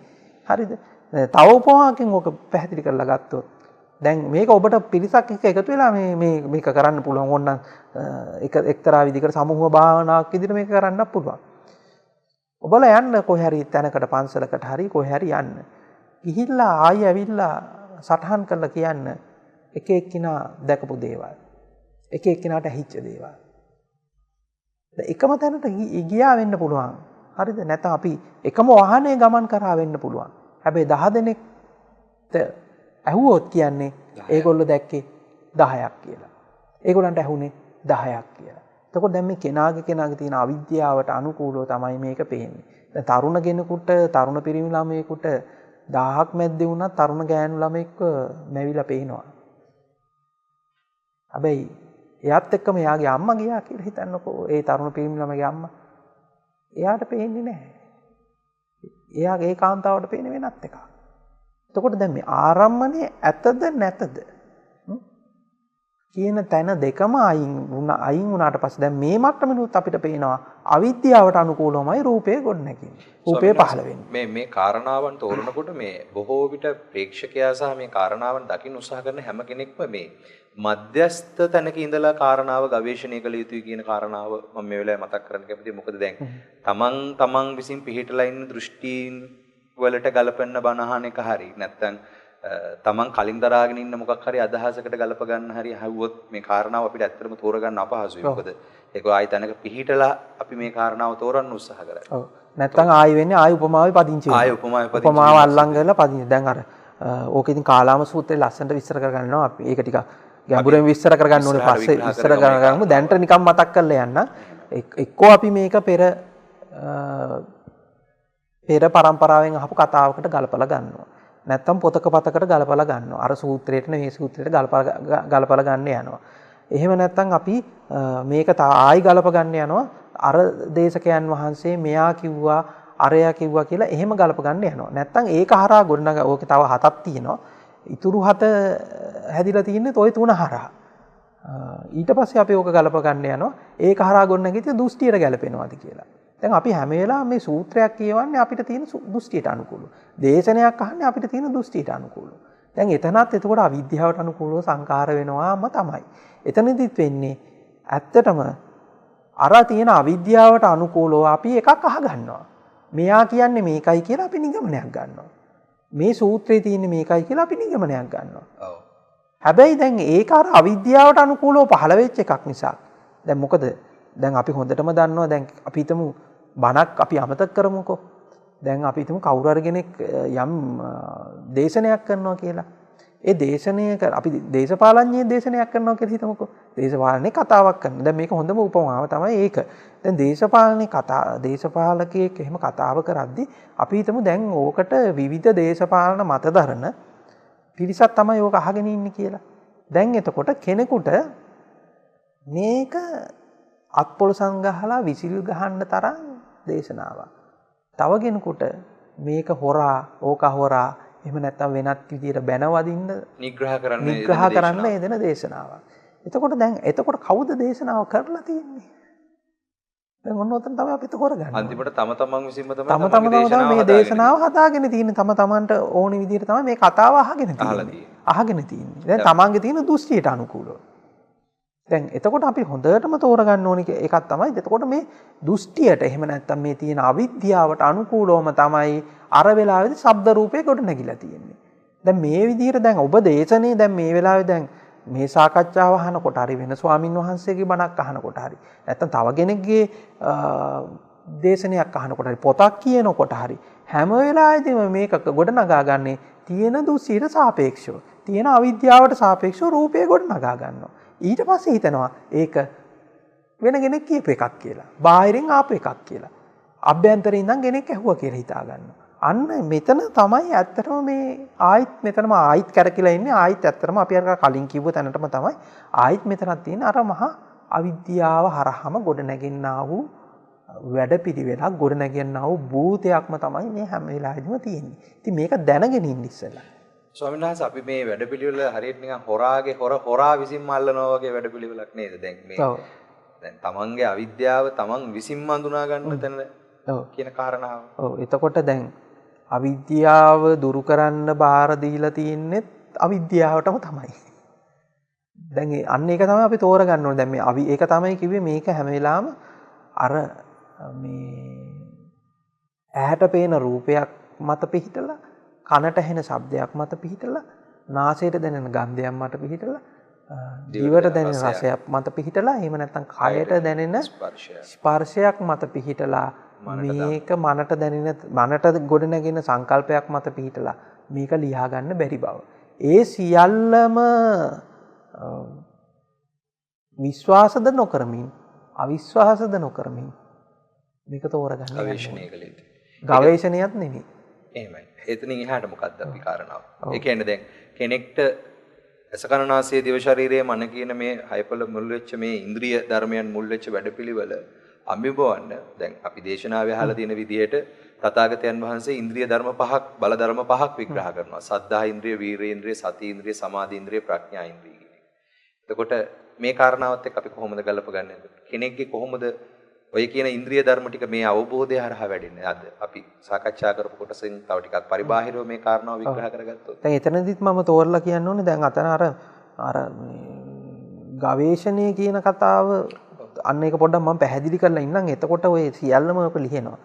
හරිද? තව උපමාවකින් ඔක පැහැදිලි කරලා ගත්තොත් දැන් මේක ඔබට පිරිසක් එක්ක එකතු වෙලා මේක කරන්න පුළුවන්. ඕනනම් එක්තරා විදිහකට සමූහ භාවනාවක් විදිහට මේක කරන්නත් පුළුවන්. ඔබලා යන්න කොහේ හරි තැනකට පන්සලකට හරි කොහේ හරි යන්න. ගිහිල්ලා ආයෙ ඇවිල්ලා සටහන් කරලා කියන්න එක එක්කිනා දැකපු දේවල්. එක එක්කිනාට ඇහිච්ච දේවල්. එකම තැනට ගියා වෙන්න පුළුවන්. හරිද? නැත්නම් අපි එකම වාහනේ ගමන් කරා වෙන්න පුළුවන්. හැබැයි 10 දෙනෙක්ට ඇහුවොත් කියන්නේ ඒගොල්ලෝ දැක්කේ 10ක් කියලා. ඒගොල්ලන්ට ඇහුනේ 10ක් කියලා. එතකොට දැන් මේ කෙනාගේ තියෙන අවිද්‍යාවට අනුකූලව තමයි මේක පේන්නේ. දැන් තරුණ කෙනෙකුට තරුණ පිරිමි ළමයෙකුට 1000ක් මැද්දේ වුණත් තරුණ ගෑනු ළමෙක්ව මැවිලා පේනවා. හැබැයි එයාත් එක්කම එයාගේ අම්මා ගියා කියලා හිතන්නකෝ. ඒ තරුණ පිරිමි ළමගේ අම්මා. එයාට පේන්නේ නැහැ. එයාගේ ඒකාන්තාවට පේන්නේ වෙනත් එකක්. එතකොට දැන් මේ ආරම්මණය ඇතද නැතද කියන තැන දෙකම අයින් වුණාට පස්සේ දැන් මේ මට්ටමෙනුත් අපිට පේනවා අවිද්‍යාවට අනුකූලවමයි රූපය ගොඩනැගෙන්නේ. රූපය පහළ වෙන්නේ. මේ කාරණාවන් තෝරනකොට මේ බොහෝ විට ප්‍රේක්ෂකයා සහ මේ කාරණාවන් දකින්න උත්සාහ කරන හැම කෙනෙක්ම මේ මධ්‍යස්ථ තැනක ඉඳලා කාරණාව ගවේෂණය කළ යුතුයි කියන කාරණාව මම මේ වෙලාවේ මතක් කරන්න කැමතියි. මොකද දැන් තමන් විසින් පිළිහිටලා ඉන්න දෘෂ්ටීන් වලට ගලපන්න බණ අහන එක හරි නැත්නම් තමන් කලින් දරාගෙන ඉන්න මොකක් හරි අදහසකට ගලප ගන්න හරි හවුවොත් මේ කාරණාව අපිට ඇත්තටම තෝරගන්න අපහසුයි. මොකද ඒක ආයි තැනක පිළිහිටලා අපි මේ කාරණාව තෝරන්න උත්සාහ කරා. ඔව්. නැත්නම් ආයි වෙන්නේ ආයි උපමාවේ පදිංචි වෙනවා. ආයි උපමාව අල්ලන් ගලා පදිංචි. දැන් අර ඕකේ ඉතින් කාලාම සූත්‍රයේ ලස්සනට විස්තර කරගන්නවා අපි. ඒක ටික ගැඹුරෙන් විස්තර කරගන්න ඕනේ පස්සේ විස්තර කරගන්නමු. දැන්ට නිකන් මතක් කරලා යන්න. එක්කෝ අපි මේක පෙර පරම්පරාවෙන් අහපු කතාවකට ගලපලා ගන්නවා. නැත්තම් පොතක පතකට ගලපලා ගන්නවා. අර සූත්‍රයට නෙවෙයි සූත්‍රයට ගලපලා ගන්න යනවා. එහෙම නැත්තම් අපි මේක ආයි ගලප ගන්න යනවා. අර දේශකයන් වහන්සේ මෙයා කිව්වා අරයා කිව්වා කියලා එහෙම ගලප ගන්න යනවා. නැත්තම් ඒක හරහා ගොඩනග ඕකේ තව 7ක් තියෙනවා. ඉතුරු 7 හැදිලා තින්නේ toy 3 හරහා. ඊට පස්සේ අපි ඕක ගලප ගන්න යනවා. ඒක හරහා ගොඩනගිට දෘෂ්ටියට ගැලපෙනවාද කියලා. දැන් අපි හැම වෙලාවෙම මේ සූත්‍රයක් කියවන්නේ අපිට තියෙන දෘෂ්ටියට අනුකූලව. දේශනයක් අහන්නේ අපිට තියෙන දෘෂ්ටියට අනුකූලව. දැන් එතනත් එතකොට අවිද්‍යාවට අනුකූලව සංකාර වෙනවාම තමයි. එතනදිත් වෙන්නේ ඇත්තටම අර තියෙන අවිද්‍යාවට අනුකූලව අපි එකක් අහගන්නවා. මෙයා කියන්නේ මේකයි කියලා අපි නිගමනයක් ගන්නවා. මේ සූත්‍රයේ තියෙන්නේ මේකයි කියලා අපි නිගමනයක් ගන්නවා. ඔව්. හැබැයි දැන් ඒක අර අවිද්‍යාවට අනුකූලව පහළ වෙච්ච එකක් නිසා. දැන් මොකද දැන් අපි හොඳටම දන්නවා දැන් අපි හිතමු බණක් අපි අමතක කරමුකෝ. දැන් අපි හිතමු කවුරු හරි කෙනෙක් යම් දේශනයක් කරනවා කියලා. ඒ දේශනය අපි දේශපාලඥයෙක් දේශනයක් කරනවා කියලා හිතමුකෝ. දේශපාලනේ කතාවක් කරනවා. දැන් මේක හොඳම උපමාව තමයි ඒක. දැන් දේශපාලකයෙක් එහෙම කතාව කරද්දී අපි හිතමු දැන් ඕකට විවිධ දේශපාලන මතදරන පිරිසක් තමයි ඕක අහගෙන ඉන්නේ කියලා. දැන් එතකොට කෙනෙකුට මේක අත්පොළ සංගහලා විසිල් ගහන්න තරම් දේශනාවක්. තව කෙනෙකුට මේක හොරා, ඕක හොරා, එහෙම නැත්නම් වෙනත් විදියට බැනවදින්න නිග්‍රහ කරන්න යෙදෙන දේශනාවක්. එතකොට කවුද දේශනාව කරලා තියෙන්නේ? දැන් ඔන්න ඔතන තමයි අපි තෝරගන්නේ. අන්තිමට තම තමන් විසින්ම තමයි මේ දේශනාව හදාගෙන තියෙන්නේ. තමන්ට ඕනි විදියට තමයි මේ කතාව අහගෙන තියෙන්නේ. දැන් තමන්ගේ තියෙන දෘෂ්ටියට අනුකූලව. දැන් එතකොට අපි හොඳටම තෝරගන්න ඕනි එකක් තමයි එතකොට මේ දෘෂ්ටියට එහෙම නැත්නම් මේ තියෙන අවිද්‍යාවට අනුකූලවම තමයි අර වෙලාවේදී ශබ්ද රූපේ කොට නැගිලා තියෙන්නේ. දැන් මේ විදිහට දැන් ඔබ දේශනේ දැන් මේ වෙලාවේ දැන් මේ සාකච්ඡාව අහනකොට හරි වෙන ස්වාමින් වහන්සේගේ බණක් අහනකොට හරි නැත්නම් තව කෙනෙක්ගේ දේශනයක් අහනකොට හරි පොතක් කියනකොට හරි හැම වෙලාවෙදීම මේක ගොඩ නගා ගන්නේ තියෙන දෘෂ්ටියට සාපේක්ෂව. තියෙන අවිද්‍යාවට සාපේක්ෂව රූපය ගොඩ නගා ගන්නවා. ඊට පස්සේ හිතනවා ඒක වෙන කෙනෙක් කියපු එකක් කියලා. බාහිරින් ආපු එකක් කියලා. අභ්‍යන්තරයෙන් ඉඳන් කෙනෙක් ඇහුවා කියලා හිතා ගන්නවා. අන්න මෙතන තමයි ඇත්තටම මේ ආයිත් මෙතනම ආයිත් කරකිලා ඉන්නේ. ආයිත් ඇත්තටම අපි අර කලින් කිව්ව තැනටම තමයි ආයිත් මෙතනක් තියෙන අර මහා අවිද්‍යාව හරහාම ගොඩ නැගෙන්නා වූ වැඩපිළිවෙලක් ගොඩ නැගෙන්නා වූ භූතයක්ම තමයි මේ හැම වෙලාවෙදිම තියෙන්නේ. ඉතින් මේක දැනගෙන ඉන්න ඉස්සෙල්ලා. ස්වාමීන් වහන්සේ අපි මේ වැඩපිළිවෙල හරියට නිකන් හොරා විසින්ම අල්ලනවා වගේ වැඩපිළිවෙලක් නේද? දැන් මේ දැන් තමන්ගේ අවිද්‍යාව තමන් විසින්ම අඳුනා ගන්න තැන කියන කාරණාව. ඔව් එතකොට දැන් අවිද්‍යාව දුරු කරන්න බාර දීලා තියෙන්නේ අවිද්‍යාවටම තමයි. දැන් අන්න ඒක තමයි අපි තෝරගන්න ඕනේ. දැන් මේ ඒක තමයි කිව්වේ මේක හැම වෙලාවම අර මේ ඇහැට පේන රූපයක් මත පිහිටලා, කනට ඇහෙන ශබ්දයක් මත පිහිටලා, නාසයට දැනෙන ගන්ධයක් මත පිහිටලා, දිවට දැනෙන රසයක් මත පිහිටලා, එහෙම නැත්නම් කයට දැනෙන ස්පර්ශයක් මත පිහිටලා, මේක මනට දැනෙන මනට ගොඩ නැගෙන සංකල්පයක් මත පිහිටලා මේක ලියා ගන්න බැරි බව. ඒ සියල්ලම විශ්වාසද නොකරමින් අවිශ්වාසද නොකරමින් මේක තෝරගන්න ගවේෂණය කළ යුතුයි. ගවේෂණයක් නෙමෙයි. එහෙමයි. එතනින් එහාට මොකක්ද අපි කාරණාව? ඒ කියන්නේ දැන් කෙනෙක්ට අසකරණාසයේ දිව ශරීරයේ මන කියන මේ හයපල මුල් වෙච්ච මේ ඉන්ද්‍රිය ධර්මයන් මුල් වෙච්ච වැඩපිළිවෙල අභිභවන්න දැන් අපි දේශනාවේ අහලා තියෙන විදිහට තථාගතයන් වහන්සේ ඉන්ද්‍රිය ධර්ම පහක් බල ධර්ම පහක් විග්‍රහ කරනවා. සද්ධා ඉන්ද්‍රිය, වීර්ය ඉන්ද්‍රිය, සති ඉන්ද්‍රිය, සමාධි ඉන්ද්‍රිය, ප්‍රඥා ඉන්ද්‍රිය කියන එක. එතකොට මේ කාරණාවත් එක්ක අපි කොහොමද ගලපගන්නේ? කෙනෙක්ගේ කොහොමද ඔය කියන ඉන්ද්‍රිය ධර්ම ටික මේ අවබෝධය හරහා වැඩෙන්නේ? අද අපි සාකච්ඡා කරපු කොටසෙන් තව ටිකක් පරිබාහිරව මේ කාරණාව විග්‍රහ කරගත්තොත්. දැන් එතනදිත් මම තෝරලා කියන්න ඕනේ දැන් අතන අර ගවේෂණය කියන කතාව අන්න ඒක පොඩ්ඩක් මම පැහැදිලි කරලා ඉන්නම්. එතකොට ඔය සියල්ලම ඔක ලියනවා.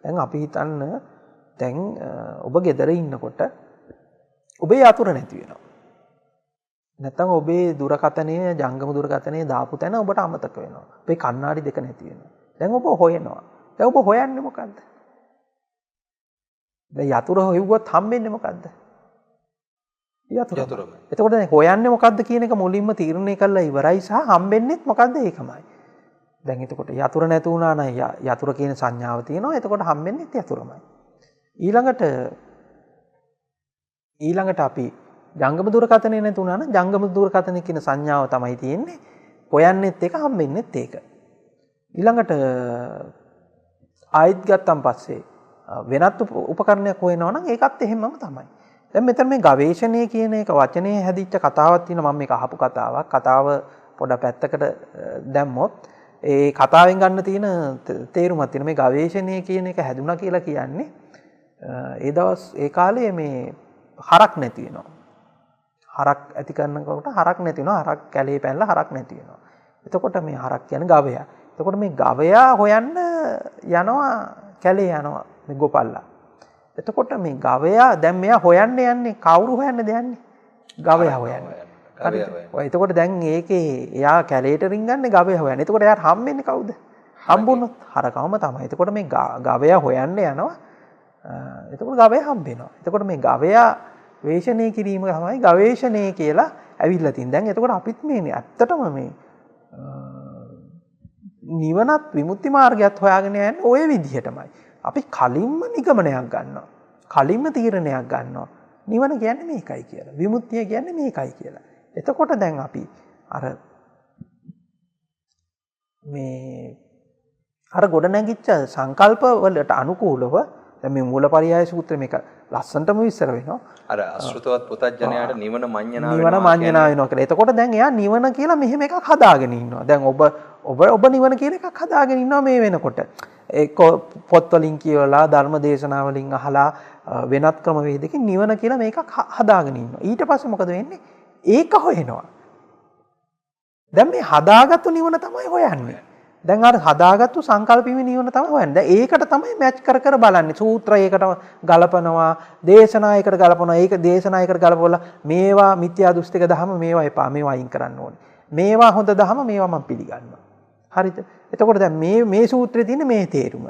දැන් අපි හිතන්න දැන් ඔබ ගෙදර ඉන්නකොට ඔබේ යතුර නැති වෙනවා. නැත්නම් ඔබේ දුරකථනය ජංගම දුරකථනය දාපු තැන ඔබට අමතක වෙනවා. ඔබේ කණ්ණාඩි දෙක නැති වෙනවා. දැන් ඔබ හොයනවා. දැන් ඔබ හොයන්නේ මොකද්ද? දැන් යතුර හොයුවොත් හම්බෙන්නේ මොකද්ද? යතුරම. එතකොට දැන් හොයන්නේ මොකද්ද කියන එක මුලින්ම තීරණය කරලා ඉවරයි සහ හම්බෙන්නේත් මොකද්ද ඒකමයි. දැන් එතකොට යතුර නැති වුණා නම් යතුර කියන සංඥාව තියෙනවා. එතකොට හම්බෙන්නේත් යතුරමයි. ඊළඟට අපි ජංගම දුරකථනය නැති වුණා නම් ජංගම දුරකථනය කියන සංඥාව තමයි තියෙන්නේ. හොයන්නෙත් ඒක හම්බෙන්නෙත් ඒක. ඊළඟට ආයිත් ගත්තන් පස්සේ වෙනත් උපකරණයක් හොයනවා නම් ඒකත් එහෙමම තමයි. දැන් මෙතන මේ ගවේෂණය කියන එක වචනේ හැදිච්ච කතාවක් තියෙනවා. මම මේක අහපු කතාවක්. කතාව පොඩ පැත්තකට දැම්මොත් ඒ කතාවෙන් ගන්න තියෙන තේරුමක් තියෙන මේ ගවේෂණය කියන එක හැදුනා කියලා කියන්නේ ඒ කාලේ මේ හරක් නැති වෙනවා. හරක් ඇති කරනකොට හරක් නැති වෙනවා. හරක් කැලේ පැනලා හරක් නැති වෙනවා. එතකොට මේ හරක් කියන්නේ ගවයා. එතකොට මේ ගවයා හොයන්න යනවා කැලේ යනවා මේ ගොපල්ලා. එතකොට මේ ගවයා දැන් මෙයා හොයන්න යන්නේ කවුරු හොයන්නද යන්නේ? ගවයා හොයන්නේ. හරිද? ඔය එතකොට දැන් ඒකේ එයා කැලේට රින්ගන්නේ ගවයා හොයන්නේ. එතකොට එයාට හම්බෙන්නේ කවුද? හම්බුනොත් හරකවම තමයි. එතකොට මේ ගවයා හොයන්න යනවා. එතකොට ගවයා හම්බෙනවා. එතකොට මේ ගවයා වේෂණය කිරීම තමයි ගවේෂණය කියලා ඇවිල්ලා තින්. දැන් එතකොට අපිත් මේ ඇත්තටම මේ නිවනත් විමුක්ති මාර්ගයත් හොයාගෙන යන්නේ ওই විදිහටමයි. අපි කලින්ම නිගමනයක් ගන්නවා. කලින්ම තීරණයක් ගන්නවා. නිවන කියන්නේ මේකයි කියලා. විමුක්තිය කියන්නේ මේකයි කියලා. එතකොට දැන් අපි අර ගොඩනැගිච්ච සංකල්ප වලට අනුකූලව දැන් මේ මූලපරියාය සූත්‍රය මේක ලස්සනටම විස්තර වෙනවා. අර අසෘතවත් පුතඥයාට නිවන මඤ්ඤණා වෙනවා කියලා. එතකොට දැන් එයා නිවන කියලා මෙහෙම එකක් හදාගෙන ඉන්නවා. දැන් ඔබ නිවන කියන එකක් හදාගෙන ඉන්නවා මේ වෙනකොට. ඒක පොත් වලින් කියවලා ධර්ම දේශනා වලින් අහලා වෙනත් ක්‍රමවේදකින් නිවන කියලා මේකක් හදාගෙන ඉන්නවා. ඊට පස්සේ මොකද වෙන්නේ? ඒක හොයනවා. දැන් මේ හදාගත්තු නිවන තමයි හොයන්නේ. දැන් අර හදාගත්තු සංකල්පීමේ නිවන තමයි හොයන්නේ. දැන් ඒකට තමයි මැච් කර බලන්නේ. සූත්‍රයකට ගලපනවා, දේශනායකට ගලපනවා. ඒක දේශනායකට ගලපවලා මේවා මිත්‍යා දෘෂ්ටික දහම මේවා එපා. මේවා අයින් කරන්න ඕනේ. මේවා හොඳ දහම මේවා මම පිළිගන්නවා. හරිද? එතකොට දැන් මේ සූත්‍රයේ තියෙන මේ තේරුම.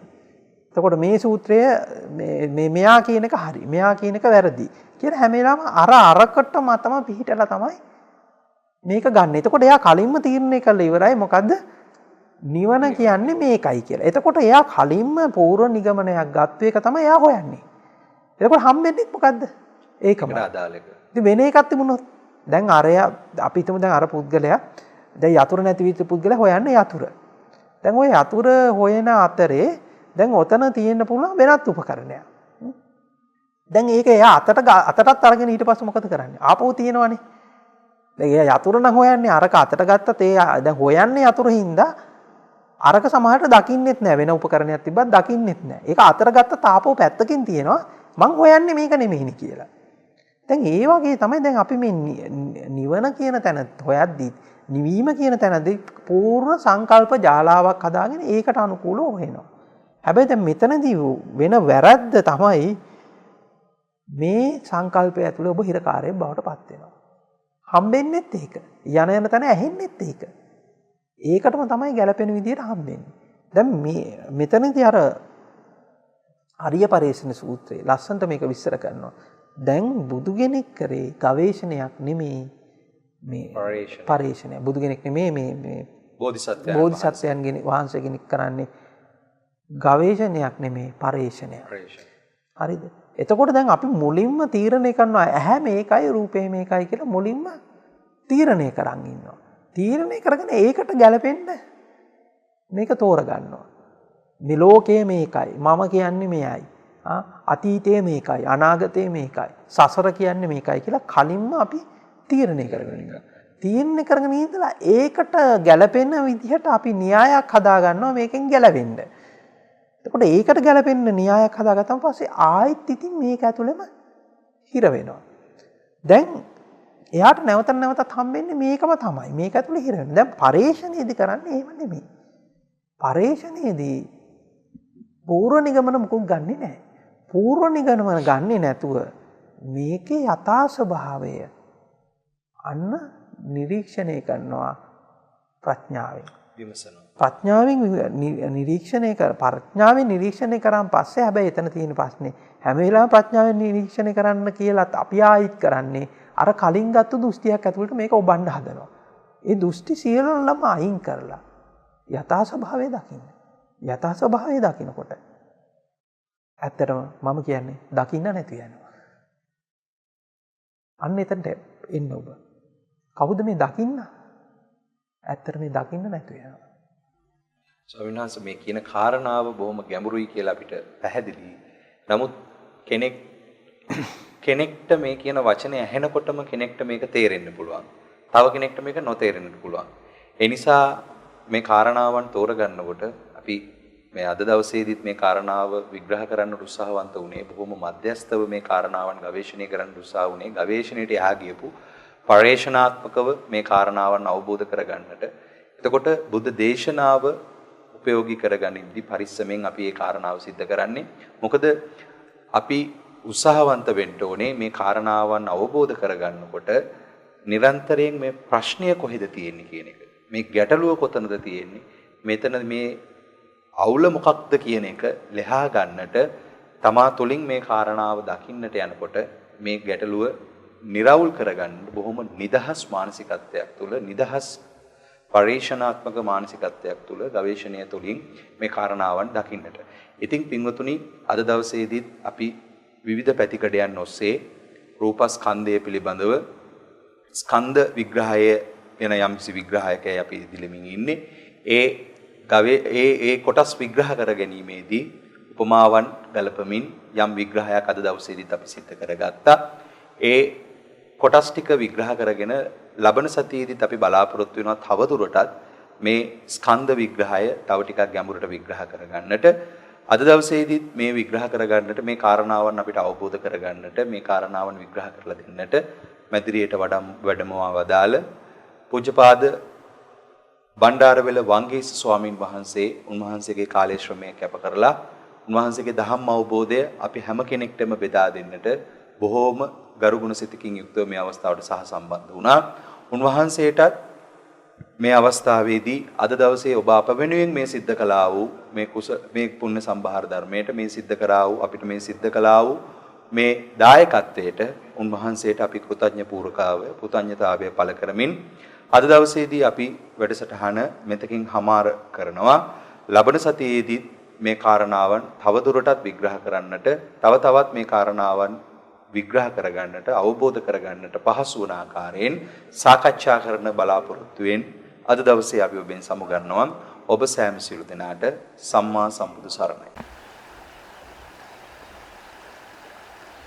එතකොට මේ සූත්‍රය මෙයා කියන එක හරි. මෙයා කියන එක වැරදි කියලා හැම වෙලාවම අරකට මතම පිහිටලා තමයි මේක ගන්න. එතකොට එයා කලින්ම තීරණය කළා ඉවරයි මොකද්ද? නිවන කියන්නේ මේකයි කියලා. එතකොට එයා කලින්ම පූර්ව නිගමනයක් ගත්ත එක තමයි එයා හොයන්නේ. එතකොට හම්බෙන්නේ මොකද්ද? ඒකම අදාළ එක. ඉතින් වෙන එකක් තිබුණොත් දැන් අරයා අපි හිතමු දැන් අර පුද්ගලයා දැන් යතුරු නැති විදිහට පුද්ගලයා හොයන්නේ යතුරු. දැන් ওই යතුරු හොයන අතරේ දැන් ඔතන තියෙන්න පුළුවන් වෙනත් උපකරණයක්. දැන් ඒක එයා අතටත් අරගෙන ඊට පස්සේ මොකද කරන්නේ? ආපහු තියෙනවනේ. දැන් එයා යතුරු නම් හොයන්නේ අරක අතට ගත්තත් ඒ දැන් හොයන්නේ යතුරු හින්දා අරක සමහරට දකින්නෙත් නෑ වෙන උපකරණයක් තිබ්බත් දකින්නෙත් නෑ. ඒක අතට ගත්ත තාපෝ පැත්තකින් තියෙනවා මං හොයන්නේ මේක නෙමෙයිනි කියලා. දැන් ඒ වගේ තමයි දැන් අපි මේ නිවන කියන තැන හොයද්දී නිවීම කියන තැනදී පූර්ව සංකල්ප ජාලාවක් හදාගෙන ඒකට අනුකූලව හොයනවා. හැබැයි දැන් මෙතනදී වෙන වැරද්ද තමයි මේ සංකල්පය ඇතුලේ ඔබ හිරකාරයෙක් බවට පත් වෙනවා. හම්බෙන්නෙත් ඒක. යන තැන ඇහෙන්නෙත් ඒක. ඒකටම තමයි ගැලපෙන විදිහට හම්බෙන්නේ. දැන් මෙතනදී අර අරිය පරේෂණ සූත්‍රයේ ලස්සන්ට මේක විස්තර කරනවා. දැන් බුදු කෙනෙක් කරේ ගවේෂණයක් නෙමෙයි මේ පරේෂණය. බුදු කෙනෙක් නෙමෙයි මේ බෝධිසත්වයන්ගේ වහන්සේ කෙනෙක් කරන්නේ ගවේෂණයක් නෙමෙයි පරේෂණයක්. හරිද? එතකොට දැන් අපි මුලින්ම තීරණය කරනවා ඇහැ මේකයි රූපේ මේකයි කියලා මුලින්ම තීරණය කරන් ඉන්නවා. තීරණය කරගෙන ඒකට ගැලපෙන්න මේක තෝරගන්නවා. මේ ලෝකය මේකයි. මම කියන්නේ මෙයයි. අතීතය මේකයි. අනාගතය මේකයි. සසර කියන්නේ මේකයි කියලා කලින්ම අපි තීරණය කරගෙන ඉන්නවා. තීරණය කරගෙන ඉඳලා ඒකට ගැලපෙන විදිහට අපි න්‍යායක් හදා ගන්නවා මේකෙන් ගැලවෙන්න. එතකොට ඒකට ගැලපෙන්න න්‍යායක් හදාගත්තම පස්සේ ආයෙත් ඉතින් මේක ඇතුළෙම හිර වෙනවා. දැන් එයාට නැවතත් හම්බෙන්නේ මේකම තමයි. මේක ඇතුළේ හිර වෙනවා. දැන් පරේෂණයේදී කරන්නේ එහෙම නෙමෙයි. පරේෂණයේදී පූර්ව නිගමන මුකුත් ගන්නෙ නැහැ. පූර්ව නිගමන ගන්නෙ නැතුව මේකේ යථා ස්වභාවය අන්න නිරීක්ෂණය කරනවා ප්‍රඥාවෙන්. විමසනවා. ප්‍රඥාවෙන් නිරීක්ෂණය කරාන් පස්සේ හැබැයි එතන තියෙන ප්‍රශ්නේ හැම වෙලාවෙම ප්‍රඥාවෙන් නිරීක්ෂණය කරන්න කියලාත් අපි ආයිත් කරන්නේ අර කලින් ගත්ත දෘෂ්ටියක් ඇතුළට මේක ඔබන්න හදනවා. ඒ දෘෂ්ටි සියල්ලම අයින් කරලා යථා ස්වභාවය දකින්න. යථා ස්වභාවය දකිනකොට ඇත්තටම මම කියන්නේ දකින්න නැති යනවා. අන්න එතනට එන්න ඔබ. කවුද මේ දකින්න? ඇත්තට මේ දකින්න නැතු යනවා. ස්වාමීන් වහන්සේ මේ කියන කාරණාව බොහොම ගැඹුරුයි කියලා අපිට පැහැදිලි. නමුත් කෙනෙක්ට මේ කියන වචනේ ඇහෙනකොටම කෙනෙක්ට මේක තේරෙන්න පුළුවන්. තව කෙනෙක්ට මේක නොතේරෙන්න පුළුවන්. ඒ නිසා මේ කාරණාවන් තෝරගන්නකොට අපි මේ අද දවසේදීත් මේ කාරණාව විග්‍රහ කරන්න උත්සාහවන්ත වුණේ බොහොම මධ්‍යස්තව මේ කාරණාවන් ගවේෂණය කරන්න උත්සාහ වුණේ. ගවේෂණයට එහා ගියපු පරේක්ෂණාත්මකව මේ කාරණාවන් අවබෝධ කරගන්නට. එතකොට බුද්ධ දේශනාව උපයෝගී කරගනිද්දී පරිස්සමෙන් අපි මේ කාරණාව सिद्ध කරන්නේ. මොකද අපි උත්සාහවන්ත වෙන්න ඕනේ මේ කාරණාවන් අවබෝධ කරගන්නකොට නිරන්තරයෙන් මේ ප්‍රශ්නය කොහෙද තියෙන්නේ කියන එක. මේ ගැටලුව කොතනද තියෙන්නේ? මෙතන මේ අවුල මොකක්ද කියන එක ලෙහා ගන්නට තමා තුළින් මේ කාරණාව දකින්නට යනකොට මේ ගැටලුව निराවුල් කරගන්න බොහොම නිදහස් මානසිකත්වයක් තුළ නිදහස් පරිශනාත්මක මානසිකත්වයක් තුළ ගවේෂණය තුළින් මේ කාරණාවන් දකින්නට. ඉතින් පින්වතුනි අද දවසේදීත් අපි විවිධ පැතිකඩයන් ඔස්සේ රූපස්කන්ධය පිළිබඳව ස්කන්ධ විග්‍රහය වෙන යම්කිසි විග්‍රහයකයි අපි ඉදිරිමින් ඉන්නේ. ඒ කොටස් විග්‍රහ කර ගැනීමේදී උපමාවන් ගලපමින් යම් විග්‍රහයක් අද දවසේදීත් අපි සිද්ධ කරගත්තා. ඒ කොටස් ටික විග්‍රහ කරගෙන ලබන සතියේදීත් අපි බලාපොරොත්තු වෙනවා තවදුරටත් මේ ස්කන්ධ විග්‍රහය තව ටිකක් ගැඹුරට විග්‍රහ කරගන්නට. අද දවසේදීත් මේ විග්‍රහ කරගන්නට මේ කාරණාවන් අපිට අවබෝධ කරගන්නට මේ කාරණාවන් විග්‍රහ කරලා දෙන්නට මැදිරියට වැඩමවා වදාළ පූජ්‍යපාද බණ්ඩාරවෙල වංගීස ස්වාමින් වහන්සේ උන්වහන්සේගේ කාලේ ශ්‍රමය කැප කරලා උන්වහන්සේගේ ධම්ම අවබෝධය අපි හැම කෙනෙක්ටම බෙදා දෙන්නට බොහෝම ගරුගුණ සිතකින් යුක්තව මේ අවස්ථාවට සහසම්බන්ධ වුණා. උන්වහන්සේටත් මේ අවස්ථාවේදී අද දවසේ ඔබ අප වෙනුවෙන් මේ සිද්ධ කළා වූ මේ පුණ්‍ය සම්භාර ධර්මයට මේ සිද්ධ කරා වූ අපිට මේ සිද්ධ කළා වූ මේ දායකත්වයට උන්වහන්සේට අපි කෘතඥතාවය පළ කරමින් අද දවසේදී අපි වැඩසටහන මෙතකින් හමාර කරනවා. ලබන සතියේදී මේ කාරණාවන් තවදුරටත් විග්‍රහ කරන්නට, තව තවත් මේ කාරණාවන් විග්‍රහ කරගන්නට, අවබෝධ කරගන්නට පහසු වන ආකාරයෙන් සාකච්ඡා කරන බලාපොරොත්තුවෙන් අද දවසේ අපි ඔබෙන් සමුගන්නවා. ඔබ සෑම සියලු දෙනාට සම්මා සම්බුදු සරණයි.